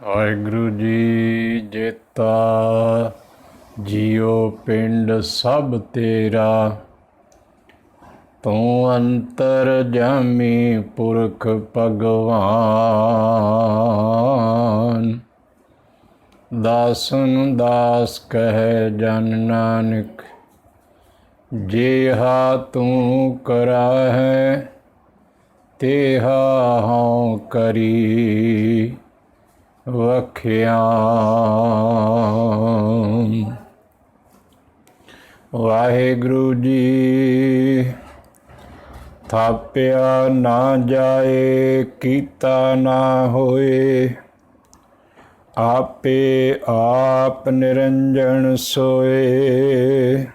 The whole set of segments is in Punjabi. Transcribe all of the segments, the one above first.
ਵਾਹਿਗੁਰੂ ਜੀ ਜੇਤਾ ਜੀਉ ਪਿੰਡ ਸਭ ਤੇਰਾ, ਤੂੰ ਅੰਤਰ ਜਾਮੀ ਪੁਰਖ ਭਗਵਾਨ। ਦਾਸਨ ਦਾਸ ਕਹਿ ਜਨ ਨਾਨਕ, ਜੇਹਾ ਤੂੰ ਕਰਾਹੈ ਤੇਹਾ ਹਉ ਕਰੀ ਵਖਿਆਨ। ਵਾਹਿਗੁਰੂ ਜੀ ਥਾਪਿਆ ਨਾ ਜਾਏ, ਕੀਤਾ ਨਾ ਹੋਏ, ਆਪੇ ਆਪ ਨਿਰੰਜਨ ਸੋਏ।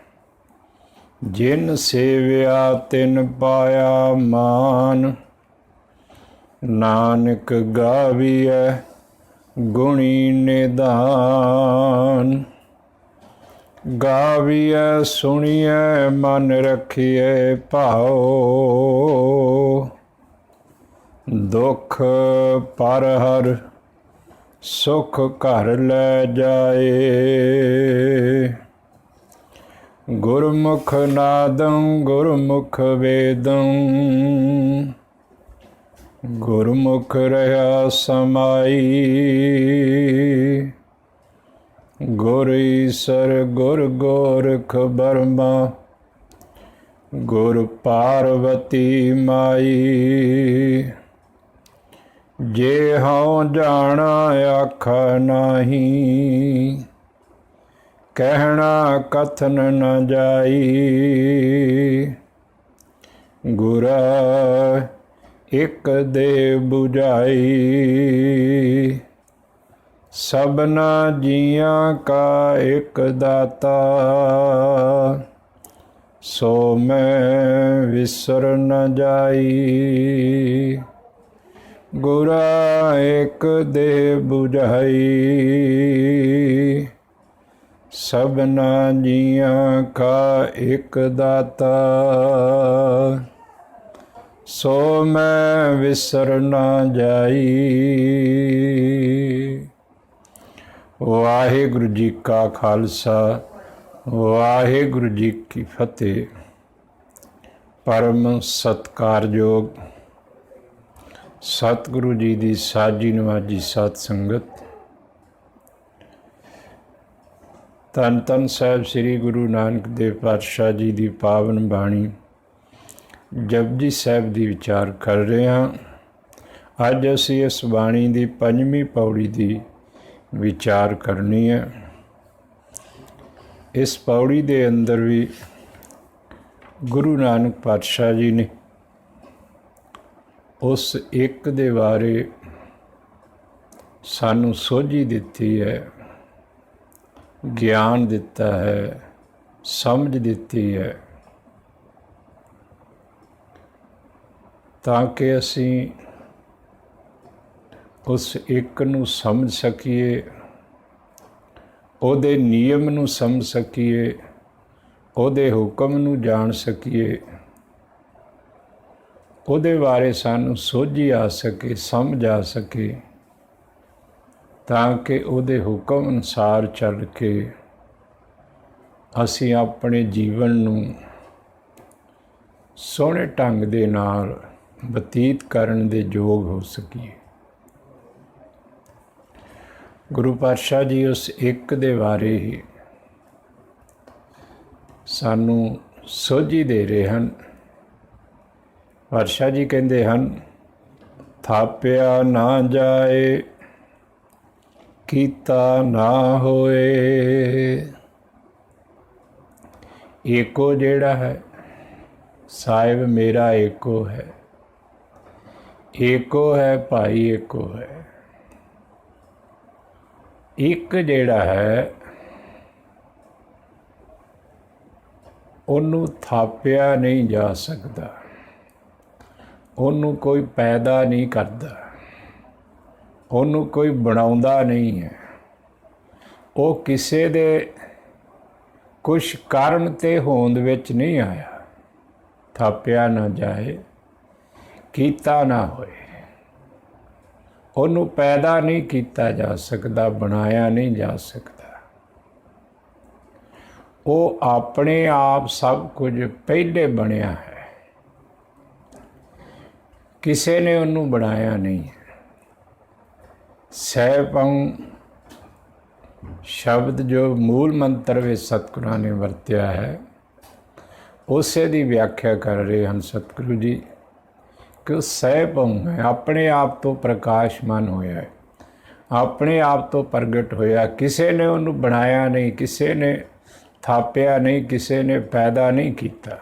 ਜਿਨ ਸੇਵਿਆ ਤਿਨ ਪਾਇਆ ਮਾਨ, ਨਾਨਕ ਗਾਵੀਐ ਗੁਣੀ ਨਿਧਾਨ। ਗਾਵੀਐ ਸੁਣੀਐ ਮਨ ਰਖੀਐ ਭਾਉ, ਦੁਖ ਪਰ ਹਰ ਸੁਖ ਘਰ ਲੈ ਜਾਏ। ਗੁਰਮੁਖ ਨਾਦੰ ਗੁਰਮੁਖ ਵੇਦੰ, ਗੁਰਮੁਖ ਰਹਾ ਸਮਾਈ। ਗੁਰ ਈਸਰ ਗੁਰ ਗੋਰਖ ਬਰਮਾ, ਗੁਰ ਪਾਰਵਤੀ ਮਾਈ। ਜੇ ਹਉ ਜਾਣਾ ਆਖਾ ਨਾਹੀ, ਕਹਿਣਾ ਕਥਨ ਨ ਜਾਈ। ਗੁਰ ਇਕ ਦੇ 부ਝਾਈ, ਸਭਨਾ ਜੀਆਂ ਕਾ ਇਕ ਦਾਤਾ। ਸੋ ਮੈਂ ਵਿਸਰ ਨ ਜਾਈ। ਗੁਰ ਇਕ ਦੇ 부ਝਾਈ, ਸਭਨਾ ਜੀਆਂ ਕਾ ਇਕ ਦਾਤਾ। ਸੋ ਮੈਂ ਵਿਸਰ ਨਾ ਜਾਈ। ਵਾਹਿਗੁਰੂ ਜੀ ਕਾ ਖਾਲਸਾ, ਵਾਹਿਗੁਰੂ ਜੀ ਕੀ ਫਤਿਹ। ਪਰਮ ਸਤਿਕਾਰਯੋਗ ਸਤਿਗੁਰੂ ਜੀ ਦੀ ਸਾਜੀ ਨਵਾਜੀ ਸਾਧ ਸੰਗਤ, ਧੰਨ ਧੰਨ ਸਾਹਿਬ ਸ੍ਰੀ ਗੁਰੂ ਨਾਨਕ ਦੇਵ ਪਾਤਸ਼ਾਹ ਜੀ ਦੀ ਪਾਵਨ ਬਾਣੀ ਜਪਜੀ ਸਾਹਿਬ ਦੀ ਵਿਚਾਰ ਕਰ ਰਹੇ ਹਾਂ। ਅੱਜ ਅਸੀਂ ਇਸ ਬਾਣੀ ਦੀ 5ਵੀਂ ਪੌੜੀ ਦੀ ਵਿਚਾਰ ਕਰਨੀ ਹੈ। ਇਸ ਪੌੜੀ ਦੇ ਅੰਦਰ ਵੀ ਗੁਰੂ ਨਾਨਕ ਪਾਤਸ਼ਾਹ ਜੀ ਨੇ ਉਸ ਇੱਕ ਦੇ ਬਾਰੇ ਸਾਨੂੰ ਸੋਝੀ ਦਿੱਤੀ ਹੈ, ਗਿਆਨ ਦਿੱਤਾ ਹੈ, ਸਮਝ ਦਿੱਤੀ ਹੈ, ਤਾਂ ਕਿ ਅਸੀਂ ਉਸ ਇੱਕ ਨੂੰ ਸਮਝ ਸਕੀਏ, ਉਹਦੇ ਨਿਯਮ ਨੂੰ ਸਮਝ ਸਕੀਏ, ਉਹਦੇ ਹੁਕਮ ਨੂੰ ਜਾਣ ਸਕੀਏ, ਉਹਦੇ ਬਾਰੇ ਸਾਨੂੰ ਸੋਝੀ ਆ ਸਕੇ, ਸਮਝ ਆ ਸਕੇ, ਤਾਂ ਕਿ ਉਹਦੇ ਹੁਕਮ ਅਨੁਸਾਰ ਚੱਲ ਕੇ ਅਸੀਂ ਆਪਣੇ ਜੀਵਨ ਨੂੰ ਸੋਹਣੇ ਢੰਗ ਦੇ ਨਾਲ ਬਤੀਤ ਕਰਨ ਦੇ ਯੋਗ ਹੋ ਸਕੀਏ। ਗੁਰੂ ਪਾਤਸ਼ਾਹ ਜੀ ਉਸ ਇੱਕ ਦੇ ਬਾਰੇ ਹੀ ਸਾਨੂੰ ਸੋਝੀ ਦੇ ਰਹੇ ਹਨ। ਪਾਤਸ਼ਾਹ ਜੀ ਕਹਿੰਦੇ ਹਨ, ਥਾਪਿਆ ਨਾ ਜਾਏ, ਕੀਤਾ ਨਾ ਹੋਏ। ਏਕੋ ਜਿਹੜਾ ਹੈ ਸਾਹਿਬ ਮੇਰਾ ਏਕੋ ਹੈ, ਏਕੋ ਹੈ ਭਾਈ ਏਕੋ ਹੈ। ਇੱਕ ਜਿਹੜਾ ਹੈ ਉਹਨੂੰ ਥਾਪਿਆ ਨਹੀਂ ਜਾ ਸਕਦਾ, ਉਹਨੂੰ ਕੋਈ ਪੈਦਾ ਨਹੀਂ ਕਰਦਾ, ਉਹਨੂੰ ਕੋਈ ਬਣਾਉਂਦਾ ਨਹੀਂ ਹੈ। ਉਹ ਕਿਸੇ ਦੇ ਕੁਛ ਕਾਰਨ ਤੇ ਹੋਂਦ ਵਿੱਚ ਨਹੀਂ ਆਇਆ। ਥਾਪਿਆ ਨਾ ਜਾਏ, ਕੀਤਾ ਨਾ ਹੋਏ। ਉਹਨੂੰ ਪੈਦਾ ਨਹੀਂ ਕੀਤਾ ਜਾ ਸਕਦਾ, ਬਣਾਇਆ ਨਹੀਂ ਜਾ ਸਕਦਾ। ਉਹ ਆਪਣੇ ਆਪ ਸਭ ਕੁਝ ਪਹਿਲੇ ਬਣਿਆ ਹੈ, ਕਿਸੇ ਨੇ ਉਹਨੂੰ ਬਣਾਇਆ ਨਹੀਂ। ਸੈਭੰ ਸ਼ਬਦ ਜੋ ਮੂਲ ਮੰਤਰ ਵਿੱਚ ਸਤਿਗੁਰਾਂ ਨੇ ਵਰਤਿਆ ਹੈ, ਉਸੇ ਦੀ ਵਿਆਖਿਆ ਕਰ ਰਹੇ ਹਨ ਸਤਿਗੁਰੂ ਜੀ ਕਿ ਸੈਭੰ ਹੈ, ਆਪਣੇ ਆਪ ਤੋਂ ਪ੍ਰਕਾਸ਼ਮਾਨ ਹੋਇਆ ਹੈ, ਆਪਣੇ ਆਪ ਤੋਂ ਪ੍ਰਗਟ ਹੋਇਆ। ਕਿਸੇ ਨੇ ਉਹਨੂੰ ਬਣਾਇਆ ਨਹੀਂ, ਕਿਸੇ ਨੇ ਥਾਪਿਆ ਨਹੀਂ, ਕਿਸੇ ਨੇ ਪੈਦਾ ਨਹੀਂ ਕੀਤਾ।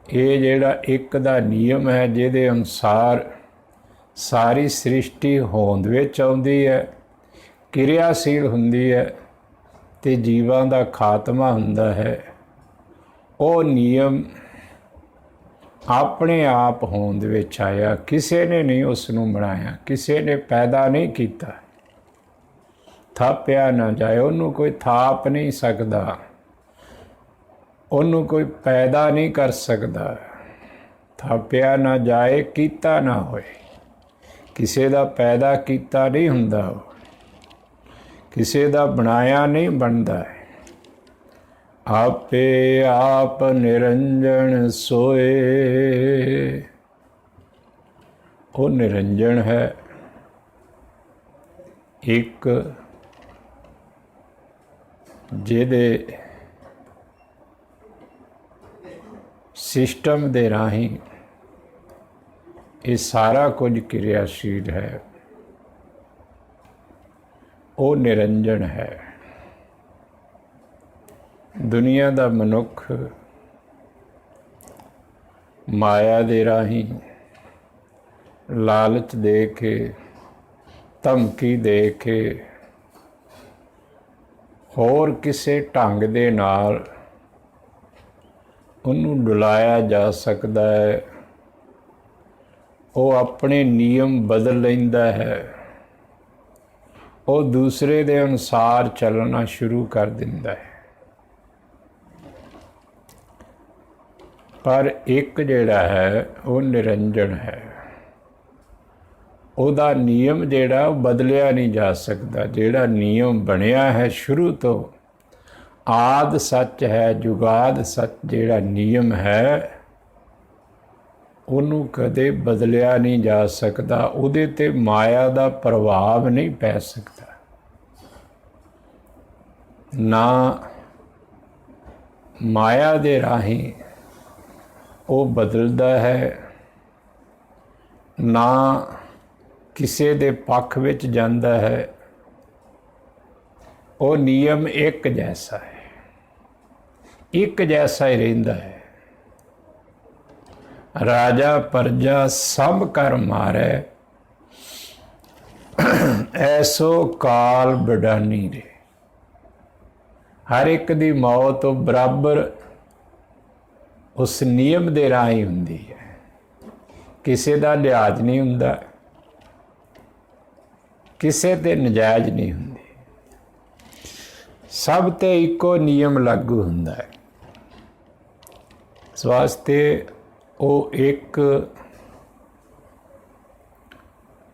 ਇਹ ਜਿਹੜਾ ਇੱਕ ਦਾ ਨਿਯਮ ਹੈ, ਜਿਹਦੇ ਅਨੁਸਾਰ ਸਾਰੀ ਸ੍ਰਿਸ਼ਟੀ ਹੋਂਦ ਵਿੱਚ ਆਉਂਦੀ ਹੈ, ਕਿਰਿਆਸ਼ੀਲ ਹੁੰਦੀ ਹੈ ਅਤੇ ਜੀਵਾਂ ਦਾ ਖਾਤਮਾ ਹੁੰਦਾ ਹੈ, ਉਹ ਨਿਯਮ ਆਪਣੇ ਆਪ ਹੋਂਦ ਵਿੱਚ ਆਇਆ। ਕਿਸੇ ਨੇ ਨਹੀਂ ਉਸ ਨੂੰ ਬਣਾਇਆ, ਕਿਸੇ ਨੇ ਪੈਦਾ ਨਹੀਂ ਕੀਤਾ। ਥਾਪਿਆ ਨਾ ਜਾਏ, ਉਹਨੂੰ ਕੋਈ ਥਾਪ ਨਹੀਂ ਸਕਦਾ, ਉਹਨੂੰ ਕੋਈ ਪੈਦਾ ਨਹੀਂ ਕਰ ਸਕਦਾ। ਥਾਪਿਆ ਨਾ ਜਾਏ, ਕੀਤਾ ਨਾ ਹੋਏ। ਕਿਸੇ ਦਾ ਪੈਦਾ ਕੀਤਾ ਨਹੀਂ ਹੁੰਦਾ, ਕਿਸੇ ਦਾ ਬਣਾਇਆ ਨਹੀਂ ਬਣਦਾ ਹੈ। ਆਪੇ ਆਪ ਨਿਰੰਜਨ ਸੋਏ, ਉਹ ਨਿਰੰਜਨ ਹੈ। ਇੱਕ ਜਿਹਦੇ ਸਿਸਟਮ ਦੇ ਰਾਹੀਂ ਇਹ ਸਾਰਾ ਕੁਝ ਕਿਰਿਆਸ਼ੀਲ ਹੈ, ਉਹ ਨਿਰੰਜਨ ਹੈ। ਦੁਨੀਆ ਦਾ ਮਨੁੱਖ ਮਾਇਆ ਦੇ ਰਾਹੀਂ ਲਾਲਚ ਦੇ ਕੇ, ਧਮਕੀ ਦੇ ਕੇ, ਹੋਰ ਕਿਸੇ ਢੰਗ ਦੇ ਨਾਲ ਉਹਨੂੰ ਡੁਲਾਇਆ ਜਾ ਸਕਦਾ ਹੈ। ਉਹ ਆਪਣੇ ਨਿਯਮ ਬਦਲ ਲੈਂਦਾ ਹੈ, ਉਹ ਦੂਸਰੇ ਦੇ ਅਨੁਸਾਰ ਚੱਲਣਾ ਸ਼ੁਰੂ ਕਰ ਦਿੰਦਾ ਹੈ। ਪਰ ਇੱਕ ਜਿਹੜਾ ਹੈ ਉਹ ਨਿਰੰਜਨ ਹੈ, ਉਹਦਾ ਨਿਯਮ ਜਿਹੜਾ ਉਹ ਬਦਲਿਆ ਨਹੀਂ ਜਾ ਸਕਦਾ। ਜਿਹੜਾ ਨਿਯਮ ਬਣਿਆ ਹੈ ਸ਼ੁਰੂ ਤੋਂ, ਆਦਿ ਸੱਚ ਹੈ, ਜੁਗਾਦ ਸੱਚ, ਜਿਹੜਾ ਨਿਯਮ ਹੈ ਉਹਨੂੰ ਕਦੇ ਬਦਲਿਆ ਨਹੀਂ ਜਾ ਸਕਦਾ। ਉਹਦੇ 'ਤੇ ਮਾਇਆ ਦਾ ਪ੍ਰਭਾਵ ਨਹੀਂ ਪੈ ਸਕਦਾ। ਨਾ ਮਾਇਆ ਦੇ ਰਾਹੀਂ ਉਹ ਬਦਲਦਾ ਹੈ, ਨਾ ਕਿਸੇ ਦੇ ਪੱਖ ਵਿੱਚ ਜਾਂਦਾ ਹੈ। ਉਹ ਨਿਯਮ ਇੱਕ ਜੈਸਾ ਹੈ, ਇੱਕ ਜੈਸਾ ਹੀ ਰਹਿੰਦਾ ਹੈ। ਰਾਜਾ ਪ੍ਰਜਾ ਸਭ ਕਰ ਮਾਰੈ, ਐਸੋ ਕਾਲ ਬਡਾਨੀ ਰੇ। ਹਰ ਇੱਕ ਦੀ ਮੌਤ ਬਰਾਬਰ ਉਸ ਨਿਯਮ ਦੇ ਰਾਹੀਂ ਹੁੰਦੀ ਹੈ, ਕਿਸੇ ਦਾ ਲਿਹਾਜ਼ ਨਹੀਂ ਹੁੰਦਾ, ਕਿਸੇ ਤੇ ਨਜਾਇਜ਼ ਨਹੀਂ ਹੁੰਦੀ, ਸਭ ਤੇ ਇੱਕੋ ਨਿਯਮ ਲਾਗੂ ਹੁੰਦਾ ਹੈ। ਇਸ ਵਾਸਤੇ ਉਹ ਇੱਕ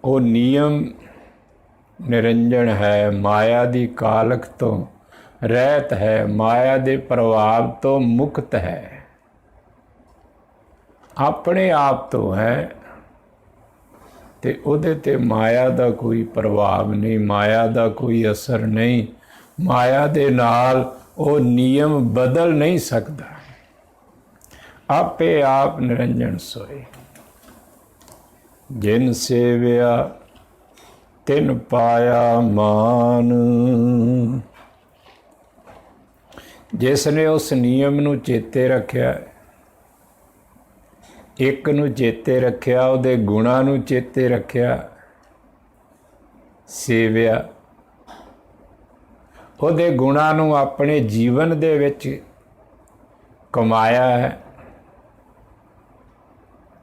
ਉਹ ਨਿਯਮ ਨਿਰੰਜਨ ਹੈ, ਮਾਇਆ ਦੀ ਕਾਲਖ ਤੋਂ ਰਹਿਤ ਹੈ, ਮਾਇਆ ਦੇ ਪ੍ਰਭਾਵ ਤੋਂ ਮੁਕਤ ਹੈ, ਆਪਣੇ ਆਪ ਤੋਂ ਹੈ, ਤੇ ਉਹਦੇ ਤੇ ਮਾਇਆ ਦਾ ਕੋਈ ਪ੍ਰਭਾਵ ਨਹੀਂ, ਮਾਇਆ ਦਾ ਕੋਈ ਅਸਰ ਨਹੀਂ। ਮਾਇਆ ਦੇ ਨਾਲ ਉਹ ਨਿਯਮ ਬਦਲ ਨਹੀਂ ਸਕਦਾ। ਆਪੇ ਆਪ ਨਿਰੰਜਨ ਸੋਏ, ਜਿਨ ਸੇਵਿਆ ਤਿਨ ਪਾਇਆ ਮਾਨ। ਜਿਸ ਨੇ ਉਸ ਨਿਯਮ ਨੂੰ ਚੇਤੇ ਰੱਖਿਆ, ਇੱਕ ਨੂੰ ਚੇਤੇ ਰੱਖਿਆ, ਉਹਦੇ ਗੁਣਾਂ ਨੂੰ ਚੇਤੇ ਰੱਖਿਆ, ਸੇਵਿਆ, ਉਹਦੇ ਗੁਣਾਂ ਨੂੰ ਆਪਣੇ ਜੀਵਨ ਦੇ ਵਿੱਚ ਕਮਾਇਆ ਹੈ,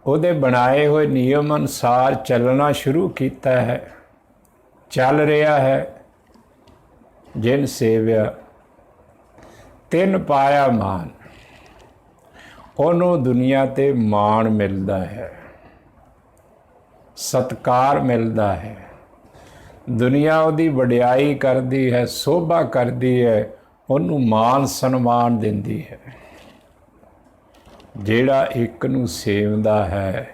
ਉਹਦੇ ਬਣਾਏ ਹੋਏ ਨਿਯਮ ਅਨੁਸਾਰ ਚੱਲਣਾ ਸ਼ੁਰੂ ਕੀਤਾ ਹੈ, ਚੱਲ ਰਿਹਾ ਹੈ। ਜਿਨ ਸੇਵਿਆ ਤਿਨ ਪਾਇਆ ਮਾਨ, ਉਹਨੂੰ ਦੁਨੀਆ ਤੇ ਮਾਣ ਮਿਲਦਾ ਹੈ। ਸਤਿਕਾਰ ਮਿਲਦਾ ਹੈ, ਦੁਨੀਆ ਉਹਦੀ ਵਡਿਆਈ ਕਰਦੀ ਹੈ, ਸੋਭਾ ਕਰਦੀ ਹੈ, ਉਹਨੂੰ ਮਾਣ ਸਨਮਾਨ ਦਿੰਦੀ ਹੈ। ਜਿਹੜਾ ਇੱਕ ਨੂੰ ਸੇਵਦਾ ਹੈ,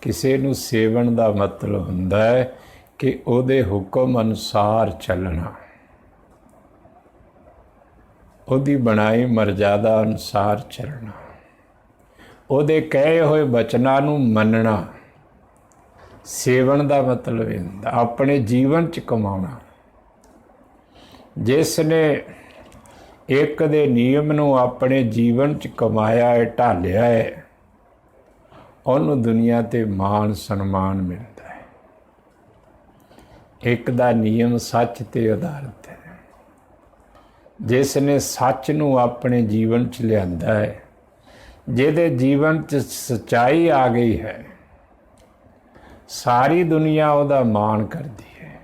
ਕਿਸੇ ਨੂੰ ਸੇਵਣ ਦਾ ਮਤਲਬ ਹੁੰਦਾ ਹੈ ਕਿ ਉਹਦੇ ਹੁਕਮ ਅਨੁਸਾਰ ਚੱਲਣਾ, ਉਹਦੀ ਬਣਾਈ ਮਰਜ਼ਾਦਾ ਅਨੁਸਾਰ ਚੱਲਣਾ, ਉਹਦੇ ਕਹੇ ਹੋਏ ਬਚਨਾਂ ਨੂੰ ਮੰਨਣਾ। ਸੇਵਣ ਦਾ ਮਤਲਬ ਇਹ ਹੁੰਦਾ ਆਪਣੇ ਜੀਵਨ 'ਚ ਕਮਾਉਣਾ। ਜਿਸ ਨੇ ਇੱਕ ਦੇ ਨਿਯਮ ਨੂੰ ਆਪਣੇ ਜੀਵਨ 'ਚ ਕਮਾਇਆ ਹੈ, ਢਾਲਿਆ ਹੈ, ਉਹਨੂੰ ਦੁਨੀਆ 'ਤੇ ਮਾਣ ਸਨਮਾਨ ਮਿਲਦਾ ਹੈ। ਇੱਕ ਦਾ ਨਿਯਮ ਸੱਚ 'ਤੇ ਆਧਾਰਿਤ ਹੈ। ਜਿਸ ਨੇ ਸੱਚ ਨੂੰ ਆਪਣੇ ਜੀਵਨ 'ਚ ਲਿਆਂਦਾ ਹੈ, ਜਿਹਦੇ ਜੀਵਨ 'ਚ ਸੱਚਾਈ ਆ ਗਈ ਹੈ, ਸਾਰੀ ਦੁਨੀਆ ਉਹਦਾ ਮਾਣ ਕਰਦੀ ਹੈ,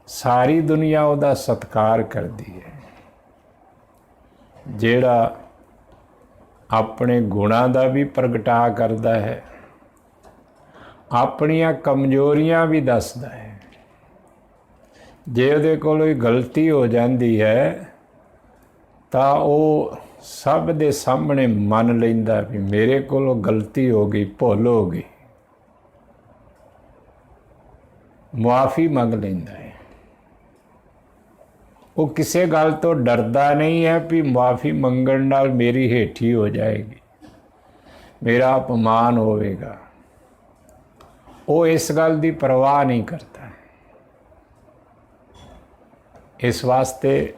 ਸਾਰੀ ਦੁਨੀਆ ਉਹਦਾ ਸਤਿਕਾਰ ਕਰਦੀ ਹੈ। ਜਿਹੜਾ ਆਪਣੇ ਗੁਣਾਂ ਦਾ ਵੀ ਪ੍ਰਗਟਾ ਕਰਦਾ ਹੈ, ਆਪਣੀਆਂ ਕਮਜ਼ੋਰੀਆਂ ਵੀ ਦੱਸਦਾ ਹੈ। ਜੇ ਉਹਦੇ ਕੋਲ ਕੋਈ ਗਲਤੀ ਹੋ ਜਾਂਦੀ ਹੈ ਤਾਂ ਉਹ ਸਭ ਦੇ ਸਾਹਮਣੇ ਮੰਨ ਲੈਂਦਾ ਵੀ ਮੇਰੇ ਕੋਲੋਂ ਗਲਤੀ ਹੋ ਗਈ, ਭੁੱਲ ਹੋ ਗਈ, ਮੁਆਫੀ ਮੰਗ ਲੈਂਦਾ ਹੈ। ਉਹ ਕਿਸੇ ਗੱਲ ਤੋਂ ਡਰਦਾ ਨਹੀਂ ਹੈ ਵੀ ਮੁਆਫੀ ਮੰਗਣ ਨਾਲ ਮੇਰੀ ਹੇਠੀ ਹੋ ਜਾਏਗੀ, ਮੇਰਾ ਅਪਮਾਨ ਹੋਵੇਗਾ। ਉਹ ਇਸ ਗੱਲ ਦੀ ਪਰਵਾਹ ਨਹੀਂ ਕਰਦਾ। ਇਸ ਵਾਸਤੇ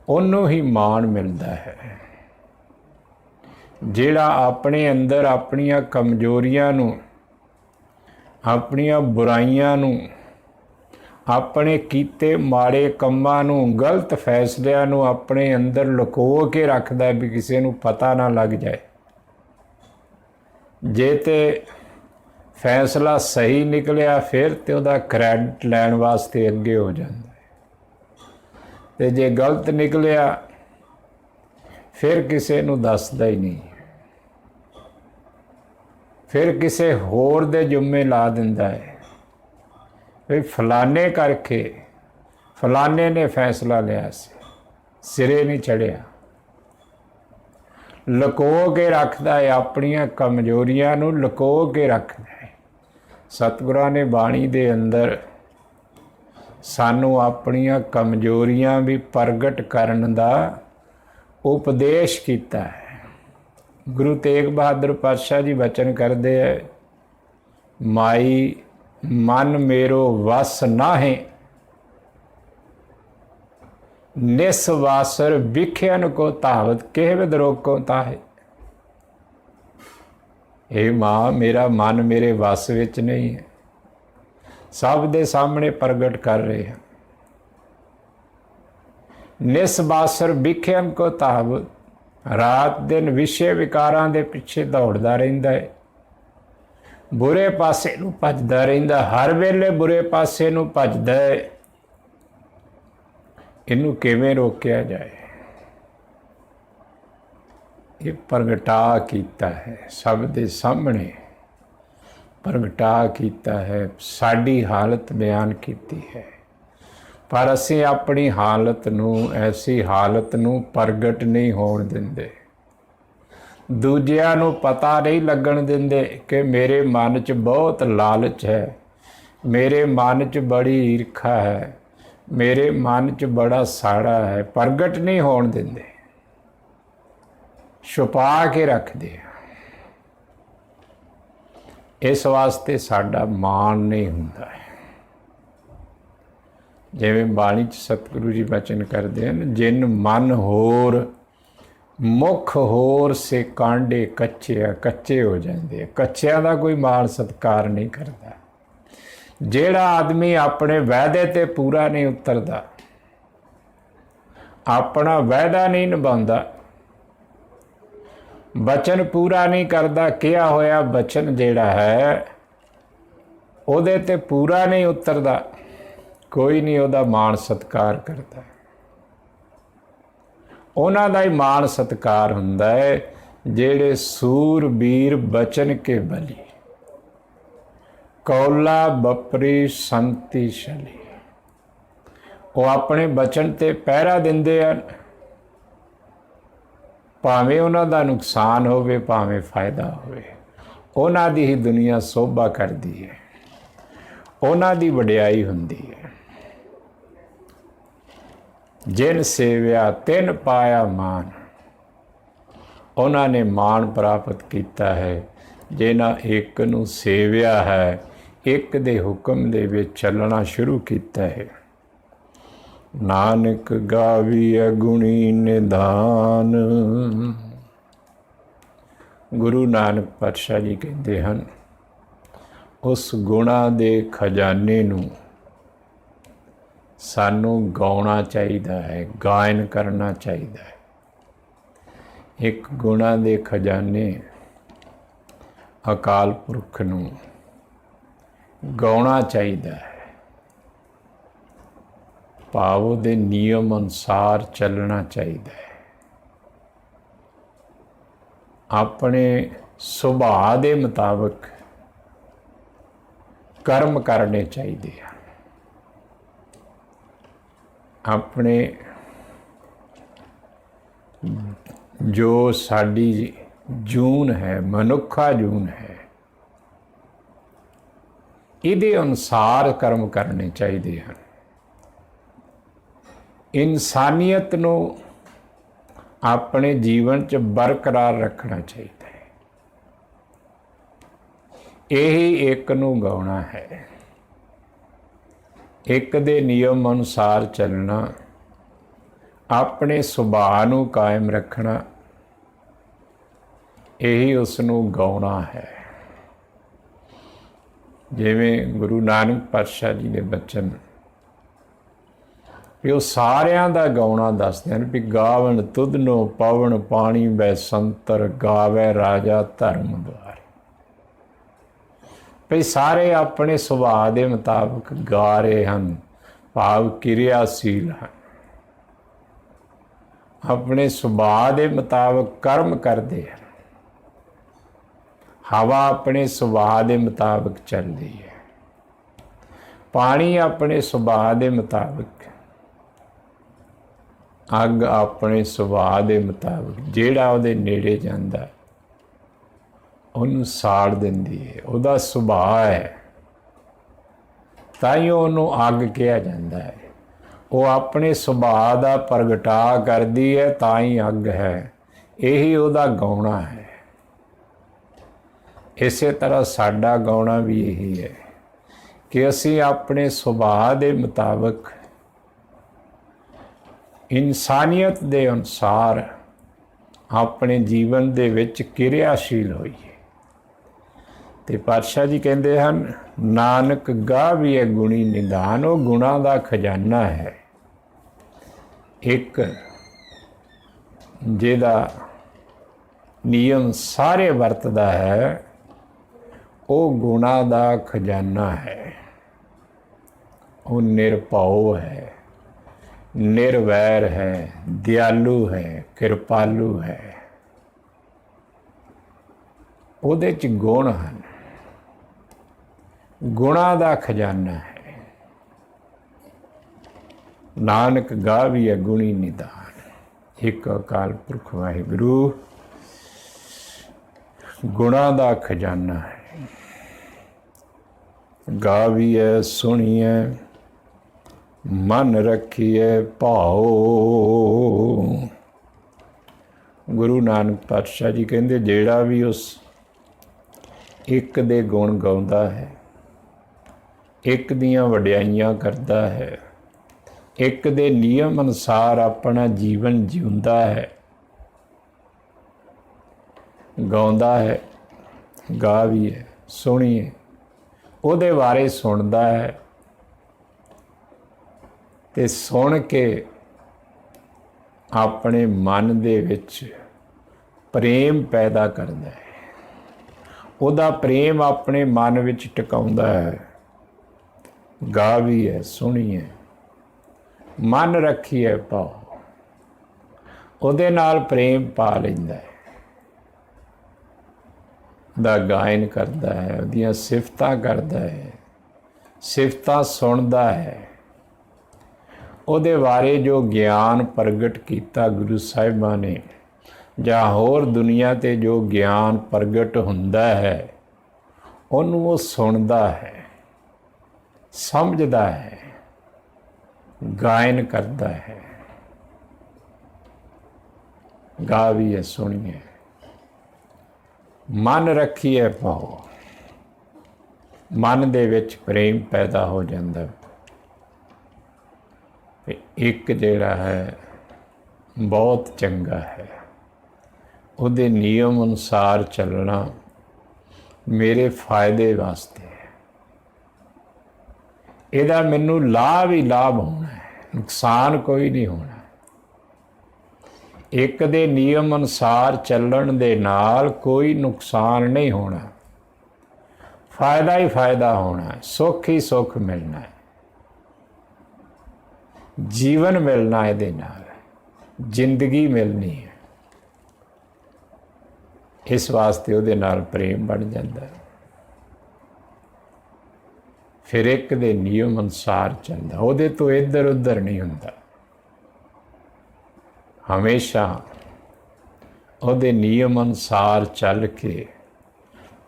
ਉਹਨੂੰ ਹੀ ਮਾਣ ਮਿਲਦਾ ਹੈ ਜਿਹੜਾ ਆਪਣੇ ਅੰਦਰ ਆਪਣੀਆਂ ਕਮਜ਼ੋਰੀਆਂ ਨੂੰ, ਆਪਣੀਆਂ ਬੁਰਾਈਆਂ ਨੂੰ, ਆਪਣੇ ਕੀਤੇ ਮਾੜੇ ਕੰਮਾਂ ਨੂੰ, ਗਲਤ ਫੈਸਲਿਆਂ ਨੂੰ ਆਪਣੇ ਅੰਦਰ ਲੁਕੋ ਕੇ ਰੱਖਦਾ ਵੀ ਕਿਸੇ ਨੂੰ ਪਤਾ ਨਾ ਲੱਗ ਜਾਏ। ਜੇ ਤੇ ਫੈਸਲਾ ਸਹੀ ਨਿਕਲਿਆ ਫਿਰ ਤੇ ਉਹਦਾ ਕ੍ਰੈਡਿਟ ਲੈਣ ਵਾਸਤੇ ਅੱਗੇ ਹੋ ਜਾਂਦਾ ਹੈ, ਤੇ ਜੇ ਗਲਤ ਨਿਕਲਿਆ ਫਿਰ ਕਿਸੇ ਨੂੰ ਦੱਸਦਾ ਹੀ ਨਹੀਂ, ਫਿਰ ਕਿਸੇ ਹੋਰ ਦੇ ਜ਼ਿੰਮੇ ਲਾ ਦਿੰਦਾ ਹੈ ਵੀ ਫਲਾਣੇ ਕਰਕੇ, ਫਲਾਣੇ ਨੇ ਫੈਸਲਾ ਲਿਆ ਸੀ, ਸਿਰੇ ਨਹੀਂ ਚੜਿਆ। ਲੁਕੋ ਕੇ ਰੱਖਦਾ ਹੈ, ਆਪਣੀਆਂ ਕਮਜ਼ੋਰੀਆਂ ਨੂੰ ਲੁਕੋ ਕੇ ਰੱਖਦਾ ਹੈ। ਸਤਿਗੁਰਾਂ ਨੇ ਬਾਣੀ ਦੇ ਅੰਦਰ ਸਾਨੂੰ ਆਪਣੀਆਂ ਕਮਜ਼ੋਰੀਆਂ ਵੀ ਪ੍ਰਗਟ ਕਰਨ ਦਾ ਉਪਦੇਸ਼ ਕੀਤਾ ਹੈ। ਗੁਰੂ ਤੇਗ ਬਹਾਦਰ ਪਾਤਸ਼ਾਹ ਜੀ ਬਚਨ ਕਰਦੇ ਹੈ, ਮਾਈ ਮਨ ਮੇਰੋ ਵਸ ਨਾਹੀਂ, ਨਿਸਵਾਸਰ ਵਿਖਿਆਨ ਕੋ ਧਾਵਤ ਕਿਹਵਿਦ ਰੋਕੋ ਤਾਹੇ। ਇਹ ਮਾਂ, ਮੇਰਾ ਮਨ ਮੇਰੇ ਵਸ ਵਿੱਚ ਨਹੀਂ ਹੈ, ਸਭ ਦੇ ਸਾਹਮਣੇ ਪ੍ਰਗਟ ਕਰ ਰਹੇ ਹਾਂ। ਨਿਸਵਾਸਰ ਵਿਖਿਆਨ ਕੋ ਧਾਵਤ, ਰਾਤ ਦਿਨ ਵਿਸ਼ੇ ਵਿਕਾਰਾਂ ਦੇ ਪਿੱਛੇ ਦੌੜਦਾ ਰਹਿੰਦਾ ਹੈ, ਬੁਰੇ ਪਾਸੇ ਨੂੰ ਭੱਜਦਾ ਰਹਿੰਦਾ, ਹਰ ਵੇਲੇ ਬੁਰੇ ਪਾਸੇ ਨੂੰ ਭੱਜਦਾ ਹੈ। ਇਹਨੂੰ ਕਿਵੇਂ ਰੋਕਿਆ ਜਾਏ? ਇਹ ਪ੍ਰਗਟਾ ਕੀਤਾ ਹੈ, ਸਭ ਦੇ ਸਾਹਮਣੇ ਪ੍ਰਗਟਾ ਕੀਤਾ ਹੈ, ਸਾਡੀ ਹਾਲਤ ਬਿਆਨ ਕੀਤੀ ਹੈ। ਪਰ ਅਸੀਂ ਆਪਣੀ ਹਾਲਤ ਨੂੰ, ਐਸੀ ਹਾਲਤ ਨੂੰ ਪ੍ਰਗਟ ਨਹੀਂ ਹੋਣ ਦਿੰਦੇ, ਦੂਜਿਆਂ ਨੂੰ ਪਤਾ ਨਹੀਂ ਲੱਗਣ ਦਿੰਦੇ ਕਿ ਮੇਰੇ ਮਨ 'ਚ ਬਹੁਤ ਲਾਲਚ ਹੈ, ਮੇਰੇ ਮਨ 'ਚ ਬੜੀ ਈਰਖਾ ਹੈ, ਮੇਰੇ ਮਨ 'ਚ ਬੜਾ ਸਾੜਾ ਹੈ। ਪ੍ਰਗਟ ਨਹੀਂ ਹੋਣ ਦਿੰਦੇ, ਛੁਪਾ ਕੇ ਰੱਖਦੇ ਆ। ਇਸ ਵਾਸਤੇ ਸਾਡਾ ਮਾਣ ਨਹੀਂ ਹੁੰਦਾ ਹੈ। ਜਿਵੇਂ ਬਾਣੀ 'ਚ ਸਤਿਗੁਰੂ ਜੀ ਬਚਨ ਕਰਦੇ ਹਨ, ਜਿਨ ਮਨ ਹੋਰ ਮੁੱਖ ਹੋਰ ਸੇ ਕਾਂਡੇ ਕੱਚੇ ਆ, ਕੱਚੇ ਹੋ ਜਾਂਦੇ ਆ। ਕੱਚਿਆਂ ਦਾ ਕੋਈ ਮਾਣ ਸਤਿਕਾਰ ਨਹੀਂ ਕਰਦਾ। ਜਿਹੜਾ ਆਦਮੀ ਆਪਣੇ ਵਾਅਦੇ ਤੇ ਪੂਰਾ ਨਹੀਂ ਉਤਰਦਾ, ਆਪਣਾ ਵਾਅਦਾ ਨਹੀਂ ਨਿਭਾਉਂਦਾ, ਬਚਨ ਪੂਰਾ ਨਹੀਂ ਕਰਦਾ, ਕਿਹਾ ਹੋਇਆ ਬਚਨ ਜਿਹੜਾ ਹੈ ਉਹਦੇ ਤੇ ਪੂਰਾ ਨਹੀਂ ਉਤਰਦਾ, ਕੋਈ ਨਹੀਂ ਉਹਦਾ ਮਾਣ ਸਤਿਕਾਰ ਕਰਦਾ। ਉਹਨਾਂ ਦਾ ਹੀ ਮਾਣ ਸਤਿਕਾਰ ਹੁੰਦਾ ਹੈ ਜਿਹੜੇ ਸੂਰਬੀਰ ਬਚਨ ਕੇ ਬਲੀ, ਕੌਲਾ ਬਪਰੀ ਸੰਤੀ ਛਲੀ। ਉਹ ਆਪਣੇ ਬਚਨ ਤੇ ਪਹਿਰਾ ਦਿੰਦੇ ਹਨ, ਭਾਵੇਂ ਉਹਨਾਂ ਦਾ ਨੁਕਸਾਨ ਹੋਵੇ ਭਾਵੇਂ ਫਾਇਦਾ ਹੋਵੇ। ਉਹਨਾਂ ਦੀ ਹੀ ਦੁਨੀਆ ਸੋਭਾ ਕਰਦੀ ਹੈ, ਉਹਨਾਂ ਦੀ ਵਡਿਆਈ ਹੁੰਦੀ ਹੈ। ਜਿਨ ਸੇਵਿਆ ਤਿਨ ਪਾਇਆ ਮਾਨ। ਉਹਨਾਂ ਨੇ ਮਾਣ ਪ੍ਰਾਪਤ ਕੀਤਾ ਹੈ ਜਿਨ੍ਹਾਂ ਇੱਕ ਨੂੰ ਸੇਵਿਆ ਹੈ, ਇੱਕ ਦੇ ਹੁਕਮ ਦੇ ਵਿੱਚ ਚੱਲਣਾ ਸ਼ੁਰੂ ਕੀਤਾ ਹੈ। ਨਾਨਕ ਗਾਵੀਐ ਗੁਣੀ ਨਿਧਾਨ। ਗੁਰੂ ਨਾਨਕ ਪਾਤਸ਼ਾਹ ਜੀ ਕਹਿੰਦੇ ਹਨ, ਉਸ ਗੁਣਾਂ ਦੇ ਖਜ਼ਾਨੇ ਨੂੰ ਸਾਨੂੰ ਗਾਉਣਾ ਚਾਹੀਦਾ ਹੈ, ਗਾਇਨ ਕਰਨਾ ਚਾਹੀਦਾ ਹੈ। ਇੱਕ ਗੁਣਾਂ ਦੇ ਖਜ਼ਾਨੇ ਅਕਾਲ ਪੁਰਖ ਨੂੰ ਗਾਉਣਾ ਚਾਹੀਦਾ ਹੈ, ਭਾਵ ਉਹਦੇ ਨਿਯਮ ਅਨੁਸਾਰ ਚੱਲਣਾ ਚਾਹੀਦਾ ਹੈ। ਆਪਣੇ ਸੁਭਾਅ ਦੇ ਮੁਤਾਬਕ ਕਰਮ ਕਰਨੇ ਚਾਹੀਦੇ ਹਨ। ਆਪਣੇ ਜੋ ਸਾਡੀ ਜੂਨ ਹੈ, ਮਨੁੱਖਾ ਜੂਨ ਹੈ, ਇਹਦੇ ਅਨੁਸਾਰ ਕਰਮ ਕਰਨੇ ਚਾਹੀਦੇ ਹਨ। ਇਨਸਾਨੀਅਤ ਨੂੰ ਆਪਣੇ ਜੀਵਨ 'ਚ ਬਰਕਰਾਰ ਰੱਖਣਾ ਚਾਹੀਦਾ ਹੈ। ਇਹੀ ਇੱਕ ਨੂੰ ਗਾਉਣਾ ਹੈ, ਇੱਕ ਦੇ ਨਿਯਮ ਅਨੁਸਾਰ ਚੱਲਣਾ, ਆਪਣੇ ਸੁਭਾਅ ਨੂੰ ਕਾਇਮ ਰੱਖਣਾ, ਇਹੀ ਉਸ ਨੂੰ ਗਾਉਣਾ ਹੈ। ਜਿਵੇਂ ਗੁਰੂ ਨਾਨਕ ਪਾਤਸ਼ਾਹ ਜੀ ਦੇ ਬਚਨ ਵੀ ਉਹ ਸਾਰਿਆਂ ਦਾ ਗਾਉਣਾ ਦੱਸਦੇ ਹਨ ਵੀ ਗਾਵਣ ਤੁਧਨੋ ਪਵਨ ਪਾਣੀ ਬੈ ਸੰਤਰ, ਗਾਵੇ ਰਾਜਾ ਧਰਮ ਦੁਆਰੇ। ਵੀ ਸਾਰੇ ਆਪਣੇ ਸੁਭਾਅ ਦੇ ਮੁਤਾਬਕ ਗਾ ਰਹੇ ਹਨ, ਭਾਵ ਕਿਰਿਆਸ਼ੀਲ ਹਨ, ਆਪਣੇ ਸੁਭਾਅ ਦੇ ਮੁਤਾਬਕ ਕਰਮ ਕਰਦੇ ਹਨ। ਹਵਾ ਆਪਣੇ ਸੁਭਾਅ ਦੇ ਮੁਤਾਬਕ ਚੱਲਦੀ ਹੈ, ਪਾਣੀ ਆਪਣੇ ਸੁਭਾਅ ਦੇ ਮੁਤਾਬਕ, ਅੱਗ ਆਪਣੇ ਸੁਭਾਅ ਦੇ ਮੁਤਾਬਕ, ਜਿਹੜਾ ਉਹਦੇ ਨੇੜੇ ਜਾਂਦਾ ਉਹਨੂੰ ਸਾੜ ਦਿੰਦੀ ਹੈ, ਉਹਦਾ ਸੁਭਾਅ ਹੈ, ਤਾਂ ਹੀ ਉਹਨੂੰ ਅੱਗ ਕਿਹਾ ਜਾਂਦਾ ਹੈ। ਉਹ ਆਪਣੇ ਸੁਭਾਅ ਦਾ ਪ੍ਰਗਟਾ ਕਰਦੀ ਹੈ, ਤਾਂ ਹੀ ਅੱਗ ਹੈ। ਇਹੀ ਉਹਦਾ ਗਾਉਣਾ ਹੈ। ਇਸੇ ਤਰ੍ਹਾਂ ਸਾਡਾ ਗਾਉਣਾ ਵੀ ਇਹੀ ਹੈ ਕਿ ਅਸੀਂ ਆਪਣੇ ਸੁਭਾਅ ਦੇ ਮੁਤਾਬਕ, ਇਨਸਾਨੀਅਤ ਦੇ ਅਨੁਸਾਰ ਆਪਣੇ ਜੀਵਨ ਦੇ ਵਿੱਚ ਕਿਰਿਆਸ਼ੀਲ ਹੋਈਏ। ਤੇ ਪਾਤਸ਼ਾਹ ਜੀ ਕਹਿੰਦੇ ਹਨ, ਨਾਨਕ ਗਾਵੀਐ ਗੁਣੀ ਨਿਧਾਨ। ਉਹ ਗੁਣਾਂ ਦਾ ਖਜ਼ਾਨਾ ਹੈ, ਇੱਕ ਜਿਹਦਾ ਨਿਯਮ ਸਾਰੇ ਵਰਤਦਾ ਹੈ, ਉਹ ਗੁਣਾਂ ਦਾ ਖਜ਼ਾਨਾ ਹੈ। ਉਹ ਨਿਰਭਉ ਹੈ, ਨਿਰਵੈਰ ਹੈ, ਦਿਆਲੂ ਹੈ, ਕਿਰਪਾਲੂ ਹੈ। ਉਹਦੇ 'ਚ ਗੁਣ ਹਨ, ਗੁਣਾਂ ਦਾ ਖਜ਼ਾਨਾ ਹੈ। ਨਾਨਕ ਗਾਵੀਐ ਗੁਣੀ ਨਿਧਾਨ। ਇੱਕ ਅਕਾਲ ਪੁਰਖ ਵਾਹਿਗੁਰੂ ਗੁਣਾਂ ਦਾ ਖਜ਼ਾਨਾ ਹੈ। ਗਾਵੀਐ ਸੁਣੀਐ ਮਨ ਰੱਖੀਐ ਭਾਉ। ਗੁਰੂ ਨਾਨਕ ਪਾਤਸ਼ਾਹ ਜੀ ਕਹਿੰਦੇ, ਜਿਹੜਾ ਵੀ ਉਸ ਇੱਕ ਦੇ ਗੁਣ ਗਾਉਂਦਾ ਹੈ, ਇੱਕ ਦੀਆਂ ਵਡਿਆਈਆਂ ਕਰਦਾ ਹੈ, ਇੱਕ ਦੇ ਨਿਯਮ ਅਨੁਸਾਰ ਆਪਣਾ ਜੀਵਨ ਜਿਉਂਦਾ ਹੈ, ਗਾਉਂਦਾ ਹੈ, ਗਾ ਵੀ ਹੈ, ਸੁਣੀਏ, ਉਹਦੇ ਬਾਰੇ ਸੁਣਦਾ ਹੈ ਤੇ ਸੁਣ ਕੇ ਆਪਣੇ ਮਨ ਦੇ ਵਿੱਚ ਪ੍ਰੇਮ ਪੈਦਾ ਕਰਦਾ ਹੈ, ਉਹਦਾ ਪ੍ਰੇਮ ਆਪਣੇ ਮਨ ਵਿੱਚ ਟਿਕਾਉਂਦਾ ਹੈ। ਗਾ ਵੀ ਹੈ, ਸੁਣੀਏ, ਮਨ ਰੱਖੀਏ ਭਾਉ, ਉਹਦੇ ਨਾਲ ਪ੍ਰੇਮ ਪਾ ਲੈਂਦਾ ਹੈ। ਦਾ ਗਾਇਨ ਕਰਦਾ ਹੈ, ਉਹਦੀਆਂ ਸਿਫਤਾਂ ਕਰਦਾ ਹੈ, ਸਿਫਤਾਂ ਸੁਣਦਾ ਹੈ। ਉਹਦੇ ਬਾਰੇ ਜੋ ਗਿਆਨ ਪ੍ਰਗਟ ਕੀਤਾ ਗੁਰੂ ਸਾਹਿਬਾਂ ਨੇ, ਜਾਂ ਹੋਰ ਦੁਨੀਆ 'ਤੇ ਜੋ ਗਿਆਨ ਪ੍ਰਗਟ ਹੁੰਦਾ ਹੈ, ਉਹਨੂੰ ਉਹ ਸੁਣਦਾ ਹੈ, ਸਮਝਦਾ ਹੈ, ਗਾਇਨ ਕਰਦਾ ਹੈ। ਗਾਵੀਏ ਸੁਣੀਏ, ਮਨ ਰੱਖੀਏ ਪਾਓ। ਮਨ ਦੇ ਵਿੱਚ ਪ੍ਰੇਮ ਪੈਦਾ ਹੋ ਜਾਂਦਾ। ਇੱਕ ਜਿਹੜਾ ਹੈ ਬਹੁਤ ਚੰਗਾ ਹੈ, ਉਹਦੇ ਨਿਯਮ ਅਨੁਸਾਰ ਚੱਲਣਾ ਮੇਰੇ ਫਾਇਦੇ ਵਾਸਤੇ ਹੈ। ਇਹਦਾ ਮੈਨੂੰ ਲਾਭ ਹੀ ਲਾਭ ਹੋਣਾ ਹੈ, ਨੁਕਸਾਨ ਕੋਈ ਨਹੀਂ ਹੋਣਾ। ਇੱਕ ਦੇ ਨਿਯਮ ਅਨੁਸਾਰ ਚੱਲਣ ਦੇ ਨਾਲ ਕੋਈ ਨੁਕਸਾਨ ਨਹੀਂ ਹੋਣਾ, ਫਾਇਦਾ ਹੀ ਫਾਇਦਾ ਹੋਣਾ, ਸੁੱਖ ਹੀ ਸੁੱਖ ਮਿਲਣਾ ਹੈ, ਜੀਵਨ ਮਿਲਣਾ, ਇਹਦੇ ਨਾਲ ਜ਼ਿੰਦਗੀ ਮਿਲਣੀ ਹੈ। ਇਸ ਵਾਸਤੇ ਉਹਦੇ ਨਾਲ ਪ੍ਰੇਮ ਬਣ ਜਾਂਦਾ। ਫਿਰ ਇੱਕ ਦੇ ਨਿਯਮ ਅਨੁਸਾਰ ਚੱਲਦਾ, ਉਹਦੇ ਤੋਂ ਇੱਧਰ ਉੱਧਰ ਨਹੀਂ ਹੁੰਦਾ। ਹਮੇਸ਼ਾ ਉਹਦੇ ਨਿਯਮ ਅਨੁਸਾਰ ਚੱਲ ਕੇ